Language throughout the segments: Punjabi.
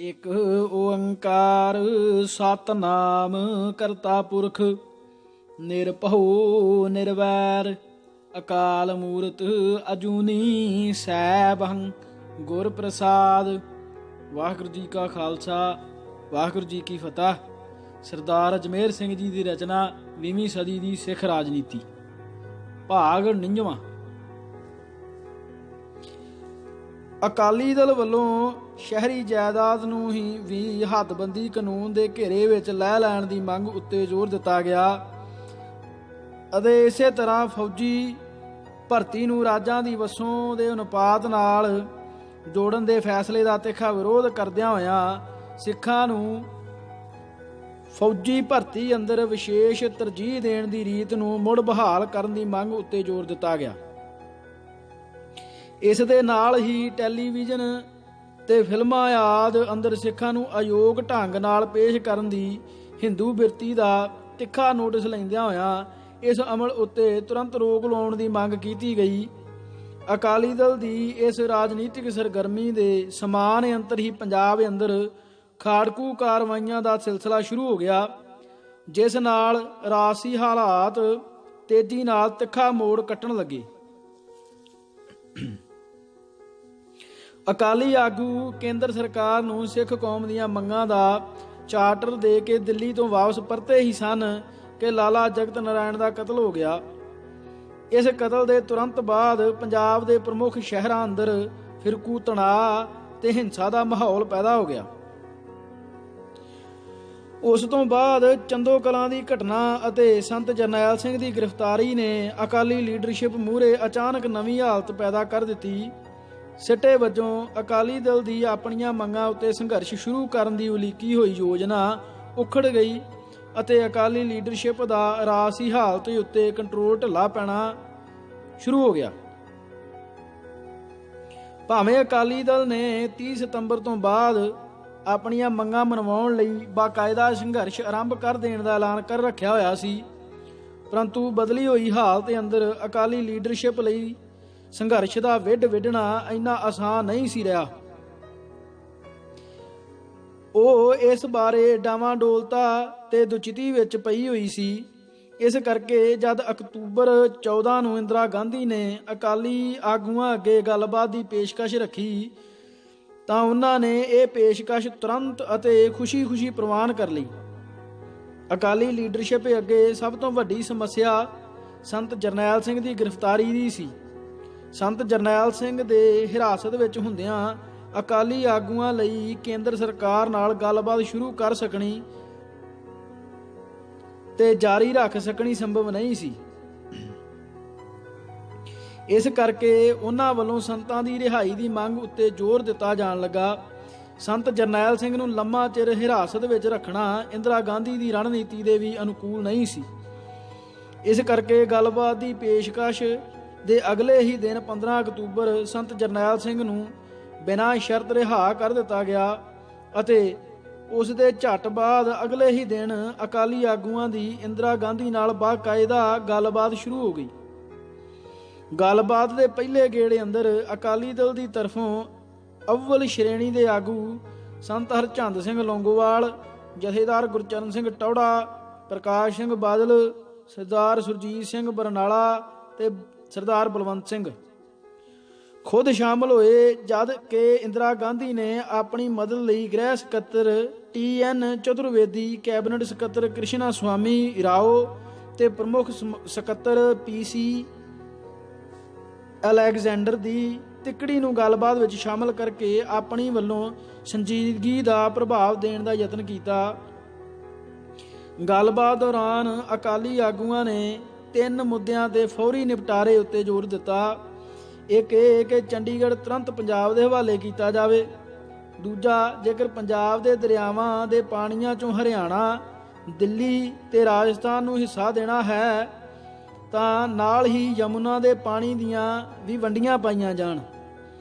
ਇਕ ਓੰਕਾਰ ਸਤਨਾਮ ਕਰਤਾ ਪੁਰਖ ਨਿਰਭਉ ਨਿਰਵੈਰ ਅਕਾਲ ਮੂਰਤ ਅਜੂਨੀ ਸੈਭੰ ਗੁਰ ਪ੍ਰਸਾਦ। ਵਾਹਿਗੁਰੂ ਜੀ ਕਾ ਖਾਲਸਾ ਵਾਹਿਗੁਰੂ ਜੀ ਕੀ ਫਤਿਹ। ਸਰਦਾਰ ਅਜਮੇਰ ਸਿੰਘ ਜੀ ਦੀ ਰਚਨਾ 20ਵੀਂ ਸਦੀ ਦੀ ਸਿੱਖ ਰਾਜਨੀਤੀ ਭਾਗ 49। ਅਕਾਲੀ ਦਲ ਵੱਲੋਂ ਸ਼ਹਿਰੀ ਜਾਇਦਾਦ ਨੂੰ ਵੀ ਹੱਦਬੰਦੀ ਕਾਨੂੰਨ ਦੇ ਘੇਰੇ ਵਿੱਚ ਲੈ ਲੈਣ ਦੀ ਮੰਗ ਉੱਤੇ ਜ਼ੋਰ ਦਿੱਤਾ ਗਿਆ ਅਤੇ ਇਸੇ ਤਰ੍ਹਾਂ ਫੌਜੀ ਭਰਤੀ ਨੂੰ ਰਾਜਾਂ ਦੀ ਵਸੋਂ ਦੇ ਅਨੁਪਾਤ ਨਾਲ ਜੋੜਨ ਦੇ ਫੈਸਲੇ ਦਾ ਤਿੱਖਾ ਵਿਰੋਧ ਕਰਦਿਆਂ ਹੋਇਆਂ ਸਿੱਖਾਂ ਨੂੰ ਫੌਜੀ ਭਰਤੀ ਅੰਦਰ ਵਿਸ਼ੇਸ਼ ਤਰਜੀਹ ਦੇਣ ਦੀ ਰੀਤ ਨੂੰ ਮੁੜ ਬਹਾਲ ਕਰਨ ਦੀ ਮੰਗ ਉੱਤੇ ਜ਼ੋਰ ਦਿੱਤਾ ਗਿਆ। ਇਸ ਦੇ ਨਾਲ ਹੀ ਟੈਲੀਵਿਜ਼ਨ ਤੇ ਫਿਲਮਾਂ ਆਦਿ ਅੰਦਰ ਸਿੱਖਾਂ ਨੂੰ ਅਯੋਗ ਢੰਗ ਨਾਲ ਪੇਸ਼ ਕਰਨ ਦੀ ਹਿੰਦੂ ਬਿਰਤੀ ਦਾ ਤਿੱਖਾ ਨੋਟਿਸ ਲੈਂਦਿਆਂ ਹੋਇਆਂ ਇਸ ਅਮਲ ਉੱਤੇ ਤੁਰੰਤ ਰੋਕ ਲਾਉਣ ਦੀ ਮੰਗ ਕੀਤੀ ਗਈ। ਅਕਾਲੀ ਦਲ ਦੀ ਇਸ ਰਾਜਨੀਤਿਕ ਸਰਗਰਮੀ ਦੇ ਸਮਾਨ ਅੰਤਰ ਹੀ ਪੰਜਾਬ ਅੰਦਰ ਖਾੜਕੂ ਕਾਰਵਾਈਆਂ ਦਾ ਸਿਲਸਿਲਾ ਸ਼ੁਰੂ ਹੋ ਗਿਆ, ਜਿਸ ਨਾਲ ਰਾਜਸੀ ਹਾਲਾਤ ਤੇਜ਼ੀ ਨਾਲ ਤਿੱਖਾ ਮੋੜ ਕੱਟਣ ਲੱਗੇ। ਅਕਾਲੀ ਆਗੂ ਕੇਂਦਰ ਸਰਕਾਰ ਨੂੰ ਸਿੱਖ ਕੌਮ ਦੀਆਂ ਮੰਗਾਂ ਦਾ ਚਾਰਟਰ ਦੇ ਕੇ ਦਿੱਲੀ ਤੋਂ ਵਾਪਸ ਪਰਤੇ ਹੀ ਸਨ ਕਿ ਲਾਲਾ ਜਗਤ ਨਾਰਾਇਣ ਦਾ ਕਤਲ ਹੋ ਗਿਆ। ਇਸ ਕਤਲ ਦੇ ਤੁਰੰਤ ਬਾਅਦ ਪੰਜਾਬ ਦੇ ਪ੍ਰਮੁੱਖ ਸ਼ਹਿਰਾਂ ਅੰਦਰ ਫਿਰਕੂ ਤਣਾਅ ਤੇ ਹਿੰਸਾ ਦਾ ਮਾਹੌਲ ਪੈਦਾ ਹੋ ਗਿਆ। ਉਸ ਤੋਂ ਬਾਅਦ ਚੰਦੋ ਕਲਾਂ ਦੀ ਘਟਨਾ ਅਤੇ ਸੰਤ ਜਰਨੈਲ ਸਿੰਘ ਦੀ ਗ੍ਰਿਫਤਾਰੀ ਨੇ ਅਕਾਲੀ ਲੀਡਰਸ਼ਿਪ ਮੂਹਰੇ ਅਚਾਨਕ ਨਵੀਂ ਹਾਲਤ ਪੈਦਾ ਕਰ ਦਿੱਤੀ। ਸਿੱਟੇ ਵਜੋਂ ਅਕਾਲੀ ਦਲ ਦੀ ਆਪਣੀਆਂ ਮੰਗਾਂ ਉੱਤੇ ਸੰਘਰਸ਼ ਸ਼ੁਰੂ ਕਰਨ ਦੀ ਉਲੀਕੀ ਹੋਈ ਯੋਜਨਾ ਉਖੜ ਗਈ ਅਤੇ ਅਕਾਲੀ ਲੀਡਰਸ਼ਿਪ ਦਾ ਰਾਜਸੀ ਹਾਲਤ ਉੱਤੇ ਕੰਟਰੋਲ ਢਿੱਲਾ ਪੈਣਾ ਸ਼ੁਰੂ ਹੋ ਗਿਆ। ਭਾਵੇਂ ਅਕਾਲੀ ਦਲ ਨੇ 30 ਸਤੰਬਰ ਤੋਂ ਬਾਅਦ ਆਪਣੀਆਂ ਮੰਗਾਂ ਮਨਵਾਉਣ ਲਈ ਬਾਕਾਇਦਾ ਸੰਘਰਸ਼ ਆਰੰਭ ਕਰ ਦੇਣ ਦਾ ਐਲਾਨ ਕਰ ਰੱਖਿਆ ਹੋਇਆ ਸੀ, ਪਰੰਤੂ ਬਦਲੀ ਹੋਈ ਹਾਲਤ ਅੰਦਰ ਅਕਾਲੀ ਲੀਡਰਸ਼ਿਪ ਲਈ ਸੰਘਰਸ਼ ਦਾ ਵਿੱਢ ਵਿੱਢਣਾ ਇੰਨਾ ਆਸਾਨ ਨਹੀਂ ਸੀ ਰਿਹਾ। ਉਹ ਇਸ ਬਾਰੇ ਡਾਵਾਂਡੋਲਤਾ ਤੇ ਦੁਚਿੱਤੀ ਵਿੱਚ ਪਈ ਹੋਈ ਸੀ। ਇਸ ਕਰਕੇ ਜਦ ਅਕਤੂਬਰ 14 ਨੂੰ ਇੰਦਰਾ ਗਾਂਧੀ ਨੇ ਅਕਾਲੀ ਆਗੂਆਂ ਅੱਗੇ ਗੱਲਬਾਤ ਦੀ ਪੇਸ਼ਕਸ਼ ਰੱਖੀ ਤਾਂ ਉਹਨਾਂ ਨੇ ਇਹ ਪੇਸ਼ਕਸ਼ ਤੁਰੰਤ ਅਤੇ ਖੁਸ਼ੀ-ਖੁਸ਼ੀ ਪ੍ਰਵਾਨ ਕਰ ਲਈ। ਅਕਾਲੀ ਲੀਡਰਸ਼ਿਪ ਅੱਗੇ ਸਭ ਤੋਂ ਵੱਡੀ ਸਮੱਸਿਆ ਸੰਤ ਜਰਨੈਲ ਸਿੰਘ ਦੀ ਗ੍ਰਿਫਤਾਰੀ ਦੀ ਸੀ। ਸੰਤ ਜਰਨੈਲ ਸਿੰਘ ਦੇ ਹਿਰਾਸਤ ਵਿੱਚ ਹੁੰਦਿਆਂ ਅਕਾਲੀ ਆਗੂਆਂ ਲਈ ਕੇਂਦਰ ਸਰਕਾਰ ਨਾਲ ਗੱਲਬਾਤ ਸ਼ੁਰੂ ਕਰ ਸਕਣੀ ਤੇ ਜਾਰੀ ਰੱਖ ਸਕਣੀ ਸੰਭਵ ਨਹੀਂ ਸੀ। ਇਸ ਕਰਕੇ ਉਹਨਾਂ ਵੱਲੋਂ ਸੰਤਾਂ ਦੀ ਰਿਹਾਈ ਦੀ ਮੰਗ ਉੱਤੇ ਜ਼ੋਰ ਦਿੱਤਾ ਜਾਣ ਲੱਗਾ। ਸੰਤ ਜਰਨੈਲ ਸਿੰਘ ਨੂੰ ਲੰਮਾ ਚਿਰ ਹਿਰਾਸਤ ਵਿੱਚ ਰੱਖਣਾ ਇੰਦਰਾ ਗਾਂਧੀ ਦੀ ਰਣਨੀਤੀ ਦੇ ਵੀ ਅਨੁਕੂਲ ਨਹੀਂ ਸੀ। ਇਸ ਕਰਕੇ ਗੱਲਬਾਤ ਦੀ ਪੇਸ਼ਕਸ਼ ਦੇ ਅਗਲੇ ਹੀ ਦਿਨ 15 ਅਕਤੂਬਰ ਸੰਤ ਜਰਨੈਲ ਸਿੰਘ ਨੂੰ ਬਿਨਾਂ ਸ਼ਰਤ ਰਿਹਾ ਕਰ ਦਿੱਤਾ ਗਿਆ ਅਤੇ ਉਸ ਦੇ ਝੱਟ ਬਾਅਦ ਅਗਲੇ ਹੀ ਦਿਨ ਅਕਾਲੀ ਆਗੂਆਂ ਦੀ ਇੰਦਰਾ ਗਾਂਧੀ ਨਾਲ ਬਾਕਾਇਦਾ ਗੱਲਬਾਤ ਸ਼ੁਰੂ ਹੋ ਗਈ। ਗੱਲਬਾਤ ਦੇ ਪਹਿਲੇ ਗੇੜੇ ਅੰਦਰ ਅਕਾਲੀ ਦਲ ਦੀ ਤਰਫੋਂ ਅਵਲ ਸ਼੍ਰੇਣੀ ਦੇ ਆਗੂ ਸੰਤ ਹਰਚੰਦ ਸਿੰਘ ਲੌਂਗੋਵਾਲ, ਜਥੇਦਾਰ ਗੁਰਚਰਨ ਸਿੰਘ ਟੌੜਾ, ਪ੍ਰਕਾਸ਼ ਸਿੰਘ ਬਾਦਲ, ਸਰਦਾਰ ਸੁਰਜੀਤ ਸਿੰਘ ਬਰਨਾਲਾ ਤੇ ਸਰਦਾਰ ਬਲਵੰਤ ਸਿੰਘ ਖੁਦ ਸ਼ਾਮਲ ਹੋਏ, ਜਦ ਕਿ ਇੰਦਰਾ ਗਾਂਧੀ ਨੇ ਆਪਣੀ ਮਦਦ ਲਈ ਗ੍ਰਹਿ ਸਕੱਤਰ TN ਚਤੁਰਵੇਦੀ, ਕੈਬਨਿਟ ਸਕੱਤਰ ਕ੍ਰਿਸ਼ਨਾ ਸੁਆਮੀ ਰਾਓ ਤੇ ਪ੍ਰਮੁੱਖ ਸਕੱਤਰ PC ਅਲੈਗਜ਼ੈਂਡਰ ਦੀ ਤਿੱਕੜੀ ਨੂੰ ਗੱਲਬਾਤ ਵਿੱਚ ਸ਼ਾਮਲ ਕਰਕੇ ਆਪਣੀ ਵੱਲੋਂ ਸੰਜੀਦਗੀ ਦਾ ਪ੍ਰਭਾਵ ਦੇਣ ਦਾ ਯਤਨ ਕੀਤਾ। ਗੱਲਬਾਤ ਦੌਰਾਨ ਅਕਾਲੀ ਆਗੂਆਂ ਨੇ 3 ਮੁੱਦਿਆਂ ਤੇ ਫੌਰੀ ਨਿਪਟਾਰੇ ਉੱਤੇ ਜ਼ੋਰ ਦਿੱਤਾ। ਇੱਕ ਇਹ ਕਿ ਚੰਡੀਗੜ੍ਹ ਤੁਰੰਤ ਪੰਜਾਬ ਦੇ ਹਵਾਲੇ ਕੀਤਾ ਜਾਵੇ। ਦੂਜਾ, ਜੇਕਰ ਪੰਜਾਬ ਦੇ ਦਰਿਆਵਾਂ ਦੇ ਪਾਣੀਆਂ ਚੋਂ ਹਰਿਆਣਾ, ਦਿੱਲੀ ਤੇ ਰਾਜਸਥਾਨ ਨੂੰ ਹਿੱਸਾ ਦੇਣਾ ਹੈ ਤਾਂ ਨਾਲ ਹੀ ਯਮੁਨਾ ਦੇ ਪਾਣੀ ਦੀਆਂ ਵੀ ਵੰਡੀਆਂ ਪਾਈਆਂ ਜਾਣ।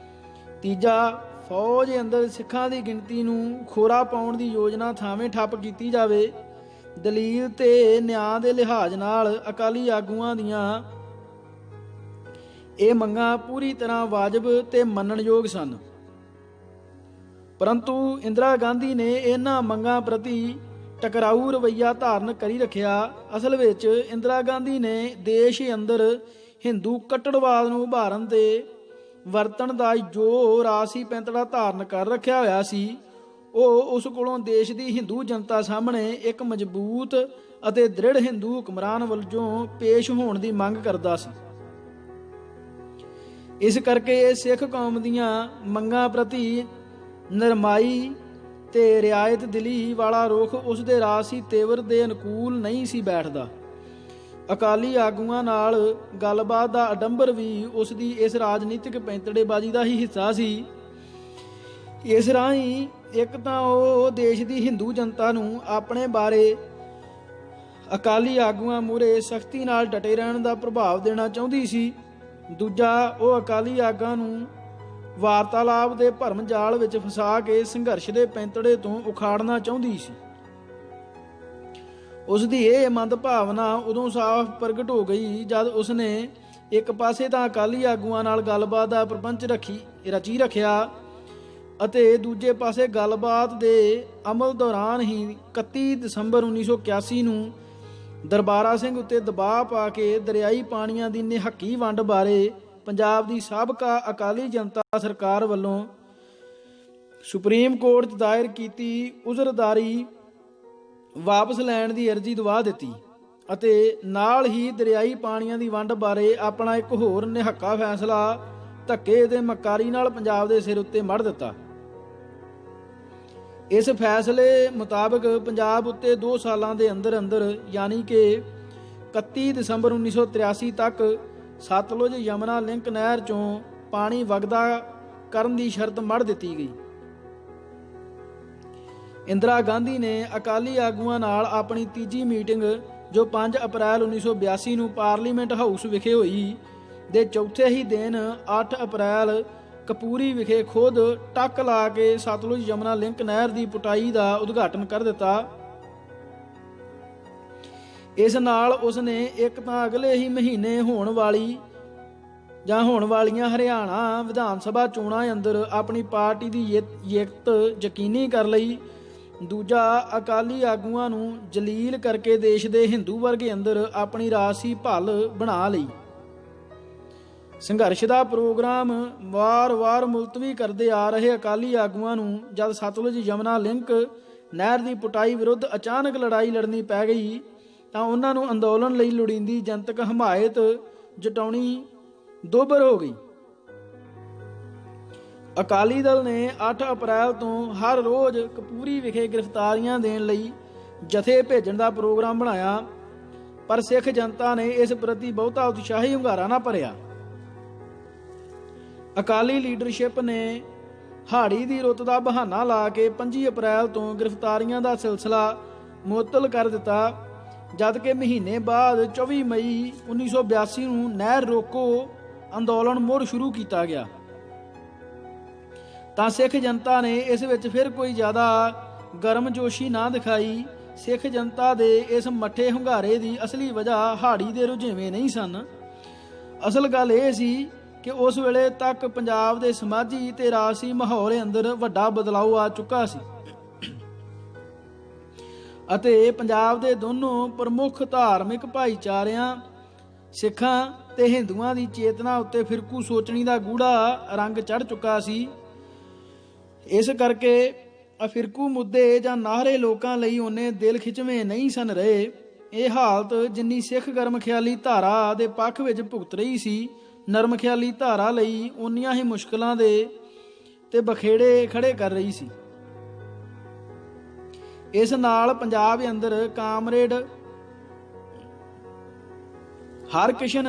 ਤੀਜਾ, ਫੌਜ ਅੰਦਰ ਸਿੱਖਾਂ ਦੀ ਗਿਣਤੀ ਨੂੰ ਖੋਰਾ ਪਾਉਣ ਦੀ ਯੋਜਨਾ ਥਾਵੇਂ ਠੱਪ ਕੀਤੀ ਜਾਵੇ। ਦਲੀਲ ਤੇ ਨਿਆਂ ਦੇ ਲਿਹਾਜ਼ ਨਾਲ ਅਕਾਲੀ ਆਗੂਆਂ ਦੀਆਂ ਇਹ ਮੰਗਾਂ ਪੂਰੀ ਤਰ੍ਹਾਂ ਵਾਜਬ ਤੇ ਮੰਨਣਯੋਗ ਸਨ। परंतु इंदिरा गांधी ने इन्हां मंगां प्रति टकराऊ रवैया धारण करी रखिया। असल विच इंदिरा गांधी ने देश अंदर हिंदू कट्टड़वाद नूं उभारन ते वरतन दा जो रासी पैंतड़ा धारण कर रखिया होया सी, ਉਹ ਉਸ ਕੋਲੋਂ ਦੇਸ਼ ਦੀ ਹਿੰਦੂ ਜਨਤਾ ਸਾਹਮਣੇ ਇੱਕ ਮਜ਼ਬੂਤ ਅਤੇ ਦ੍ਰਿੜ ਹਿੰਦੂ ਹੁਕਮਰਾਨ ਵੱਲੋਂ ਪੇਸ਼ ਹੋਣ ਦੀ ਮੰਗ ਕਰਦਾ ਸੀ। ਇਸ ਕਰਕੇ ਇਹ ਸਿੱਖ ਕੌਮ ਦੀਆਂ ਮੰਗਾਂ ਪ੍ਰਤੀ ਨਰਮਾਈ ਤੇ ਰਿਆਇਤ ਦਿਲੀ ਵਾਲਾ ਰੁਖ ਉਸ ਦੇ ਰਾਜਸੀ ਤੇਵਰ ਦੇ ਅਨੁਕੂਲ ਨਹੀਂ ਸੀ ਬੈਠਦਾ। ਅਕਾਲੀ ਆਗੂਆਂ ਨਾਲ ਗੱਲਬਾਤ ਦਾ ਅਡੰਬਰ ਵੀ ਉਸ ਦੀ ਇਸ ਰਾਜਨੀਤਿਕ ਪੈਂਤੜੇਬਾਜ਼ੀ ਦਾ ਹੀ ਹਿੱਸਾ ਸੀ। ਇਸ ਰਾਹੀਂ ਇੱਕ ਤਾਂ ਉਹ ਦੇਸ਼ ਦੀ ਹਿੰਦੂ ਜਨਤਾ ਨੂੰ ਆਪਣੇ ਬਾਰੇ ਅਕਾਲੀ ਆਗੂਆਂ ਮੂਹਰੇ ਸਖਤੀ ਨਾਲ ਡਟੇ ਰਹਿਣ ਦਾ ਪ੍ਰਭਾਵ ਦੇਣਾ ਚਾਹੁੰਦੀ ਸੀ, ਦੂਜਾ ਉਹ ਅਕਾਲੀ ਆਗੂਆਂ ਨੂੰ ਵਾਰਤਾਲਾਪ ਦੇ ਭਰਮ ਜਾਲ ਵਿੱਚ ਫਸਾ ਕੇ ਸੰਘਰਸ਼ ਦੇ ਪੈਂਤੜੇ ਤੋਂ ਉਖਾੜਨਾ ਚਾਹੁੰਦੀ ਸੀ। ਉਸ ਦੀ ਇਹ ਮੰਦਭਾਵਨਾ ਉਦੋਂ ਸਾਫ਼ ਪ੍ਰਗਟ ਹੋ ਗਈ ਜਦ ਉਸਨੇ ਇੱਕ ਪਾਸੇ ਤਾਂ ਅਕਾਲੀ ਆਗੂਆਂ ਨਾਲ ਗੱਲਬਾਤ ਦਾ ਪ੍ਰਪੰਚ ਰਚੀ ਰੱਖਿਆ ਅਤੇ ਦੂਜੇ ਪਾਸੇ ਗੱਲਬਾਤ ਦੇ ਅਮਲ ਦੌਰਾਨ ਹੀ 31 ਦਸੰਬਰ 1981 ਨੂੰ ਦਰਬਾਰਾ ਸਿੰਘ ਉੱਤੇ ਦਬਾਅ ਪਾ ਕੇ ਦਰਿਆਈ ਪਾਣੀਆਂ ਦੀ ਨਿਹੱਕੀ ਵੰਡ ਬਾਰੇ ਪੰਜਾਬ ਦੀ ਸਾਬਕਾ ਅਕਾਲੀ ਜਨਤਾ ਸਰਕਾਰ ਵੱਲੋਂ ਸੁਪਰੀਮ ਕੋਰਟ 'ਚ ਦਾਇਰ ਕੀਤੀ ਉਜ਼ਰਦਾਰੀ ਵਾਪਸ ਲੈਣ ਦੀ ਅਰਜ਼ੀ ਦਵਾ ਦਿੱਤੀ ਅਤੇ ਨਾਲ ਹੀ ਦਰਿਆਈ ਪਾਣੀਆਂ ਦੀ ਵੰਡ ਬਾਰੇ ਆਪਣਾ ਇੱਕ ਹੋਰ ਨਿਹੱਕਾ ਫੈਸਲਾ ਧੱਕੇ ਤੇ ਮਕਾਰੀ ਨਾਲ ਪੰਜਾਬ ਦੇ ਸਿਰ ਉੱਤੇ ਮੜ੍ਹ ਦਿੱਤਾ। ਇਸ ਫੈਸਲੇ ਮੁਤਾਬਕ ਪੰਜਾਬ ਉੱਤੇ 2 ਸਾਲਾਂ ਦੇ ਅੰਦਰ ਅੰਦਰ ਯਾਨੀ ਕਿ 31 ਦਸੰਬਰ 1983 ਤੱਕ ਸਤਲੁਜ ਯਮੁਨਾ ਲਿੰਕ ਨਹਿਰ 'ਚੋਂ ਪਾਣੀ ਵਗਦਾ ਕਰਨ ਦੀ ਸ਼ਰਤ ਮੜ੍ਹ ਦਿੱਤੀ ਗਈ। ਇੰਦਰਾ ਗਾਂਧੀ ਨੇ ਅਕਾਲੀ ਆਗੂਆਂ ਨਾਲ ਆਪਣੀ ਤੀਜੀ ਮੀਟਿੰਗ ਜੋ 5 ਅਪ੍ਰੈਲ 1982 ਨੂੰ ਪਾਰਲੀਮੈਂਟ ਹਾਊਸ ਵਿਖੇ ਹੋਈ ਦੇ ਚੌਥੇ ਹੀ ਦਿਨ 8 ਅਪ੍ਰੈਲ ਕਪੂਰੀ ਵਿਖੇ ਖੁਦ ਟੱਕ ਲਾ ਕੇ ਸਤਲੁਜ ਯਮੁਨਾ ਲਿੰਕ ਨਹਿਰ ਦੀ ਪੁਟਾਈ ਦਾ ਉਦਘਾਟਨ ਕਰ ਦਿੱਤਾ। ਇਸ ਨਾਲ ਉਸਨੇ ਇੱਕ ਤਾਂ ਅਗਲੇ ਹੀ ਮਹੀਨੇ ਹੋਣ ਵਾਲੀਆਂ ਹਰਿਆਣਾ ਵਿਧਾਨ ਸਭਾ ਚੋਣਾਂ ਅੰਦਰ ਆਪਣੀ ਪਾਰਟੀ ਦੀ ਜਿੱਤ ਯਕੀਨੀ ਕਰ ਲਈ, ਦੂਜਾ ਅਕਾਲੀ ਆਗੂਆਂ ਨੂੰ ਜਲੀਲ ਕਰਕੇ ਦੇਸ਼ ਦੇ ਹਿੰਦੂ ਵਰਗ ਅੰਦਰ ਆਪਣੀ ਰਾਜਸੀ ਭਲ ਬਣਾ ਲਈ। ਸੰਘਰਸ਼ ਦਾ ਪ੍ਰੋਗਰਾਮ ਵਾਰ-ਵਾਰ ਮੁਲਤਵੀ ਕਰਦੇ ਆ ਰਹੇ ਅਕਾਲੀ ਆਗੂਆਂ ਨੂੰ ਜਦ ਸਤਲੁਜ ਯਮੁਨਾ ਲਿੰਕ ਨਹਿਰ ਦੀ ਪੁਟਾਈ ਵਿਰੁੱਧ ਅਚਾਨਕ ਲੜਾਈ ਲੜਨੀ ਪੈ ਗਈ ਤਾਂ ਉਹਨਾਂ ਨੂੰ ਅੰਦੋਲਨ ਲਈ ਲੋੜੀਂਦੀ ਜਨਤਕ ਹਮਾਇਤ ਜਟਾਉਣੀ ਦੋਬਰ ਹੋ ਗਈ। ਅਕਾਲੀ ਦਲ ਨੇ 8 ਅਪ੍ਰੈਲ ਤੋਂ ਹਰ ਰੋਜ਼ ਕਪੂਰੀ ਵਿਖੇ ਗ੍ਰਿਫਤਾਰੀਆਂ ਦੇਣ ਲਈ ਜਥੇ ਭੇਜਣ ਦਾ ਪ੍ਰੋਗਰਾਮ ਬਣਾਇਆ, ਪਰ ਸਿੱਖ ਜਨਤਾ ਨੇ ਇਸ ਪ੍ਰਤੀ ਬਹੁਤਾ ਉਤਸ਼ਾਹੀ ਹੁੰਗਾਰਾ ਨਾ ਭਰਿਆ। ਅਕਾਲੀ ਲੀਡਰਸ਼ਿਪ ਨੇ ਹਾੜੀ ਦੀ ਰੁੱਤ ਦਾ ਬਹਾਨਾ ਲਾ ਕੇ 25 ਅਪ੍ਰੈਲ ਤੋਂ ਗ੍ਰਿਫਤਾਰੀਆਂ ਦਾ ਸਿਲਸਿਲਾ ਮੁਅੱਤਲ ਕਰ ਦਿੱਤਾ, ਜਦ ਕਿ ਮਹੀਨੇ ਬਾਅਦ 24 ਮਈ 1982 ਨੂੰ ਨਹਿਰ ਰੋਕੋ ਅੰਦੋਲਨ ਮੁੜ ਸ਼ੁਰੂ ਕੀਤਾ ਗਿਆ। ਤਾਂ ਸਿੱਖ ਜਨਤਾ ਨੇ ਇਸ ਵਿੱਚ ਫਿਰ ਕੋਈ ਜ਼ਿਆਦਾ ਗਰਮਜੋਸ਼ੀ ਨਾ ਦਿਖਾਈ। ਸਿੱਖ ਜਨਤਾ ਦੇ ਇਸ ਮੱਠੇ ਹੁੰਗਾਰੇ ਦੀ ਅਸਲੀ ਵਜ੍ਹਾ ਹਾੜੀ ਦੇ ਰੁਝੇਵੇਂ ਨਹੀਂ ਸਨ। ਅਸਲ ਗੱਲ ਇਹ ਸੀ ਕਿ ਉਸ ਵੇਲੇ ਤੱਕ ਪੰਜਾਬ ਦੇ ਸਮਾਜੀ ਤੇ ਰਾਜਸੀ ਮਾਹੌਲ ਅੰਦਰ ਵੱਡਾ ਬਦਲਾਅ ਆ ਚੁੱਕਾ ਸੀ ਅਤੇ ਪੰਜਾਬ ਦੇ ਦੋਨੋਂ ਪ੍ਰਮੁੱਖ ਧਾਰਮਿਕ ਭਾਈਚਾਰਿਆਂ ਸਿੱਖਾਂ ਤੇ ਹਿੰਦੂਆਂ ਦੀ ਚੇਤਨਾ ਉੱਤੇ ਫਿਰਕੂ ਸੋਚਣੀ ਦਾ ਗੂੜਾ ਰੰਗ ਚੜ੍ਹ ਚੁੱਕਾ ਸੀ। ਇਸ ਕਰਕੇ ਫਿਰਕੂ ਮੁੱਦੇ ਜਾਂ ਨਾਹਰੇ ਲੋਕਾਂ ਲਈ ਉਹਨੇ ਦਿਲ ਖਿੱਚਵੇਂ ਨਹੀਂ ਸਨ ਰਹੇ। ਇਹ ਹਾਲਤ ਜਿੰਨੀ ਸਿੱਖ ਗਰਮ ਖਿਆਲੀ ਧਾਰਾ ਦੇ ਪੱਖ ਵਿੱਚ ਭੁਗਤ ਰਹੀ ਸੀ, ਨਰਮ ਖਿਆਲੀ ਧਾਰਾ ਲਈ ਉਨੀਆਂ ਹੀ ਮੁਸ਼ਕਲਾਂ ਦੇ ਤੇ ਬਖੇੜੇ ਖੜੇ ਕਰ ਰਹੀ ਸੀ। ਇਸ ਨਾਲ ਪੰਜਾਬ ਅੰਦਰ ਕਾਮਰੇਡ ਹਰਕਿਸ਼ਨ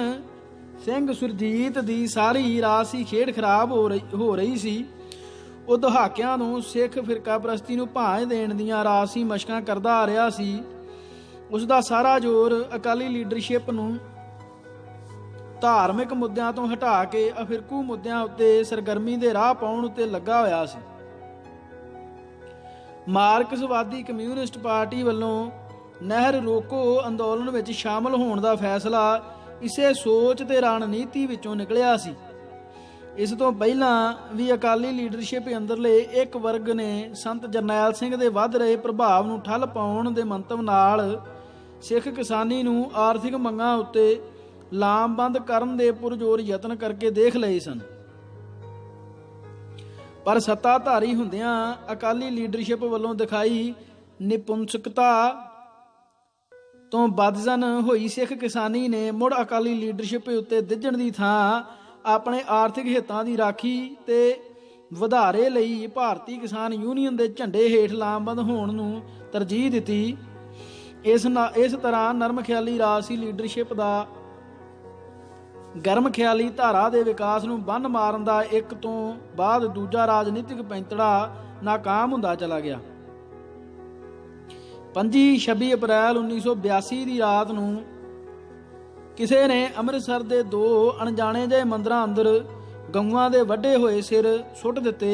ਸਿੰਘ ਸੁਰਜੀਤ ਦੀ ਸਾਰੀ ਰਾਜਸੀ ਖੇਡ ਖਰਾਬ ਹੋ ਰਹੀ ਸੀ। ਉਹ ਦਹਾਕਿਆਂ ਨੂੰ ਸਿੱਖ ਫਿਰਕਾ ਪ੍ਰਸਤੀ ਨੂੰ ਭਾਂਜ ਦੇਣ ਦੀਆਂ ਰਾਜਸੀ ਮਸ਼ਕਾਂ ਕਰਦਾ ਆ ਰਿਹਾ ਸੀ। ਉਸ ਦਾ ਸਾਰਾ ਜ਼ੋਰ ਅਕਾਲੀ ਲੀਡਰਸ਼ਿਪ ਨੂੰ ਧਾਰਮਿਕ ਮੁੱਦਿਆਂ ਤੋਂ ਹਟਾ ਕੇ ਅਫਿਰਕੂ ਮੁੱਦਿਆਂ ਉੱਤੇ ਸਰਗਰਮੀ ਦੇ ਰਾਹ ਪਾਉਣ ਉੱਤੇ ਲੱਗਾ ਹੋਇਆ ਸੀ। ਮਾਰਕਸਵਾਦੀ ਕਮਿਊਨਿਸਟ ਪਾਰਟੀ ਵੱਲੋਂ ਨਹਿਰ ਰੋਕੋ ਅੰਦੋਲਨ ਵਿੱਚ ਸ਼ਾਮਲ ਹੋਣ ਦਾ ਫੈਸਲਾ ਇਸੇ ਸੋਚ ਤੇ ਰਣਨੀਤੀ ਵਿੱਚੋਂ ਨਿਕਲਿਆ ਸੀ। ਇਸ ਤੋਂ ਪਹਿਲਾਂ ਵੀ ਅਕਾਲੀ ਲੀਡਰਸ਼ਿਪ ਅੰਦਰਲੇ ਇੱਕ ਵਰਗ ਨੇ ਸੰਤ ਜਰਨੈਲ ਸਿੰਘ ਦੇ ਵੱਧ ਰਹੇ ਪ੍ਰਭਾਵ ਨੂੰ ਠੱਲ ਪਾਉਣ ਦੇ ਮੰਤਵ ਨਾਲ ਸਿੱਖ ਕਿਸਾਨੀ ਨੂੰ ਆਰਥਿਕ ਮੰਗਾਂ ਉੱਤੇ ਲਾਮਬੰਦ ਕਰਨ ਦੇ ਪੁਰਜ਼ੋਰ ਯਤਨ ਕਰਕੇ ਦੇਖ ਲਏ ਸਨ। ਪਰ ਸੱਤਾਧਾਰੀ ਹੁੰਦਿਆਂ ਅਕਾਲੀ ਲੀਡਰਸ਼ਿਪ ਵੱਲੋਂ ਦਿਖਾਈ ਨਿਪੁੰਸਕਤਾ ਤੋਂ ਬਦਜ਼ਨ ਹੋਈ ਸਿੱਖ ਕਿਸਾਨੀ ਨੇ ਮੁੜ ਅਕਾਲੀ ਲੀਡਰਸ਼ਿਪ ਉੱਤੇ ਦਿੱਜਣ ਦੀ ਥਾਂ ਆਪਣੇ ਆਰਥਿਕ ਹਿੱਤਾਂ ਦੀ ਰਾਖੀ ਤੇ ਵਧਾਰੇ ਲਈ ਭਾਰਤੀ ਕਿਸਾਨ ਯੂਨੀਅਨ ਦੇ ਝੰਡੇ ਹੇਠ ਲਾਮਬੰਦ ਹੋਣ ਨੂੰ ਤਰਜੀਹ ਦਿੱਤੀ। ਇਸ ਤਰ੍ਹਾਂ ਨਰਮ ਖਿਆਲੀ ਰਾਜਸੀ ਲੀਡਰਸ਼ਿਪ ਦਾ ਗਰਮ ਖਿਆਲੀ ਧਾਰਾ ਦੇ ਵਿਕਾਸ ਨੂੰ ਬੰਨ ਮਾਰਨ ਦਾ ਇੱਕ ਤੋਂ ਬਾਅਦ ਦੂਜਾ ਰਾਜਨੀਤਿਕ ਪੈਂਤੜਾ ਨਾਕਾਮ ਹੁੰਦਾ ਚਲਾ ਗਿਆ। 25-26 ਅਪ੍ਰੈਲ 1982 ਦੀ ਰਾਤ ਨੂੰ ਕਿਸੇ ਨੇ ਅੰਮ੍ਰਿਤਸਰ ਦੇ 2 ਅਣਜਾਣੇ ਜਿਹੇ ਮੰਦਰਾਂ ਅੰਦਰ ਗਊਆਂ ਦੇ ਵੱਢੇ ਹੋਏ ਸਿਰ ਸੁੱਟ ਦਿੱਤੇ।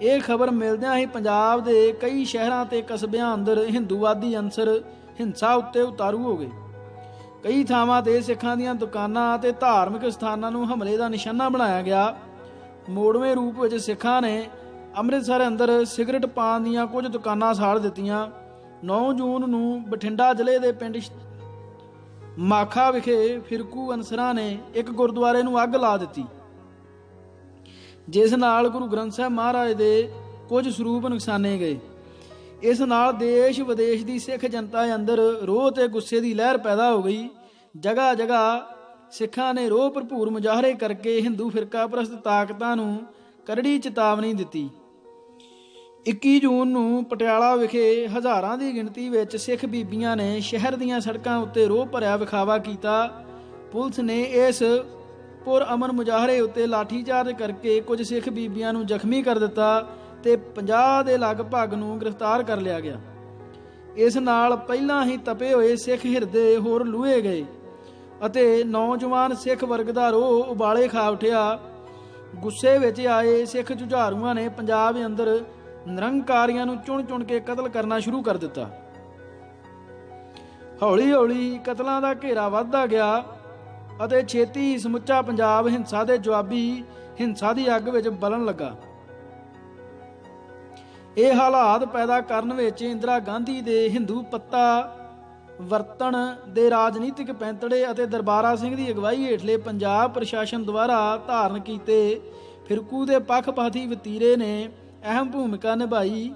ਇਹ ਖਬਰ ਮਿਲਦਿਆਂ ਹੀ ਪੰਜਾਬ ਦੇ ਕਈ ਸ਼ਹਿਰਾਂ ਤੇ ਕਸਬਿਆਂ ਅੰਦਰ ਹਿੰਦੂਵਾਦੀ ਅੰਸਰ ਹਿੰਸਾ ਉੱਤੇ ਉਤਾਰੂ ਹੋ ਗਏ। ਕਈ ਥਾਵਾਂ ਤੇ ਸਿੱਖਾਂ ਦੀਆਂ ਦੁਕਾਨਾਂ ਅਤੇ ਧਾਰਮਿਕ ਸਥਾਨਾਂ ਨੂੰ ਹਮਲੇ ਦਾ ਨਿਸ਼ਾਨਾ ਬਣਾਇਆ ਗਿਆ। ਮੋੜਵੇਂ ਰੂਪ ਵਿੱਚ ਸਿੱਖਾਂ ਨੇ ਅੰਮ੍ਰਿਤਸਰ ਅੰਦਰ ਸਿਗਰਟ ਪਾਨ ਦੀਆਂ ਕੁਝ ਦੁਕਾਨਾਂ ਸਾੜ ਦਿੱਤੀਆਂ। 9 ਜੂਨ ਨੂੰ ਬਠਿੰਡਾ ਜ਼ਿਲ੍ਹੇ ਦੇ ਪਿੰਡ ਮਾਖਾ ਵਿਖੇ ਫਿਰਕੂ ਅਨਸਰਾਂ ਨੇ ਇੱਕ ਗੁਰਦੁਆਰੇ ਨੂੰ ਅੱਗ ਲਾ ਦਿੱਤੀ, ਜਿਸ ਨਾਲ ਗੁਰੂ ਗ੍ਰੰਥ ਸਾਹਿਬ ਮਹਾਰਾਜ ਦੇ ਕੁਝ ਸਰੂਪ ਨੁਕਸਾਨੇ ਗਏ। ਇਸ ਨਾਲ ਦੇਸ਼ ਵਿਦੇਸ਼ ਦੀ ਸਿੱਖ ਜਨਤਾ ਅੰਦਰ ਰੋਹ ਤੇ ਗੁੱਸੇ ਦੀ ਲਹਿਰ ਪੈਦਾ ਹੋ ਗਈ। ਜਗ੍ਹਾ ਜਗ੍ਹਾ ਸਿੱਖਾਂ ਨੇ ਰੋਹ ਭਰਪੂਰ ਮੁਜ਼ਾਹਰੇ ਕਰਕੇ ਹਿੰਦੂ ਫਿਰਕਾ ਪ੍ਰਸਤ ਤਾਕਤਾਂ ਨੂੰ ਕਰੜੀ ਚੇਤਾਵਨੀ ਦਿੱਤੀ। 21 ਜੂਨ ਨੂੰ ਪਟਿਆਲਾ ਵਿਖੇ ਹਜ਼ਾਰਾਂ ਦੀ ਗਿਣਤੀ ਵਿੱਚ ਸਿੱਖ ਬੀਬੀਆਂ ਨੇ ਸ਼ਹਿਰ ਦੀਆਂ ਸੜਕਾਂ ਉੱਤੇ ਰੋਹ ਭਰਿਆ ਵਿਖਾਵਾ ਕੀਤਾ। ਪੁਲਿਸ ਨੇ ਇਸ ਪੁਰ-ਅਮਨ ਮੁਜ਼ਾਹਰੇ ਉੱਤੇ ਲਾਠੀਚਾਰਜ ਕਰਕੇ ਕੁਝ ਸਿੱਖ ਬੀਬੀਆਂ ਨੂੰ ਜ਼ਖਮੀ ਕਰ ਦਿੱਤਾ ਤੇ 50 ਦੇ ਲਗਭਗ ਨੂੰ ਗ੍ਰਿਫਤਾਰ ਕਰ ਲਿਆ ਗਿਆ। ਇਸ ਨਾਲ ਪਹਿਲਾਂ ਹੀ ਤਪੇ ਹੋਏ ਸਿੱਖ ਹਿਰਦੇ ਹੋਰ ਲੂਹੇ ਗਏ ਅਤੇ ਨੌਜਵਾਨ ਸਿੱਖ ਵਰਗ ਦਾ ਰੋਹ ਉਬਾਲੇ ਖਾ ਉੱਠਿਆ। ਗੁੱਸੇ ਵਿੱਚ ਆਏ ਸਿੱਖ ਜੁਝਾਰੂਆਂ ਨੇ ਪੰਜਾਬ ਅੰਦਰ ਨਿਰੰਕਾਰੀਆਂ ਨੂੰ ਚੁਣ ਕੇ ਕਤਲ ਕਰਨਾ ਸ਼ੁਰੂ ਕਰ ਦਿੱਤਾ। ਹੌਲੀ ਹੌਲੀ ਕਤਲਾਂ ਦਾ ਘੇਰਾ ਵੱਧਦਾ ਗਿਆ ਅਤੇ ਛੇਤੀ ਸਮੁੱਚਾ ਪੰਜਾਬ ਹਿੰਸਾ ਦੇ ਜਵਾਬੀ ਹਿੰਸਾ ਦੀ ਅੱਗ ਵਿੱਚ ਬਲਣ ਲੱਗਾ। ਇਹ ਹਾਲਾਤ ਪੈਦਾ ਕਰਨ ਵਿੱਚ ਇੰਦਰਾ ਗਾਂਧੀ ਦੇ ਹਿੰਦੂ ਪੱਤਾ ਵਰਤਣ ਦੇ ਰਾਜਨੀਤਿਕ ਪੈਂਤੜੇ ਅਤੇ ਦਰਬਾਰਾ ਸਿੰਘ ਦੀ ਅਗਵਾਈ ਹੇਠਲੇ ਪੰਜਾਬ ਪ੍ਰਸ਼ਾਸਨ ਦੁਆਰਾ ਧਾਰਨ ਕੀਤੇ ਫਿਰਕੂ ਦੇ ਪੱਖਪਾਤੀ ਵਤੀਰੇ ਨੇ ਅਹਿਮ ਭੂਮਿਕਾ ਨਿਭਾਈ।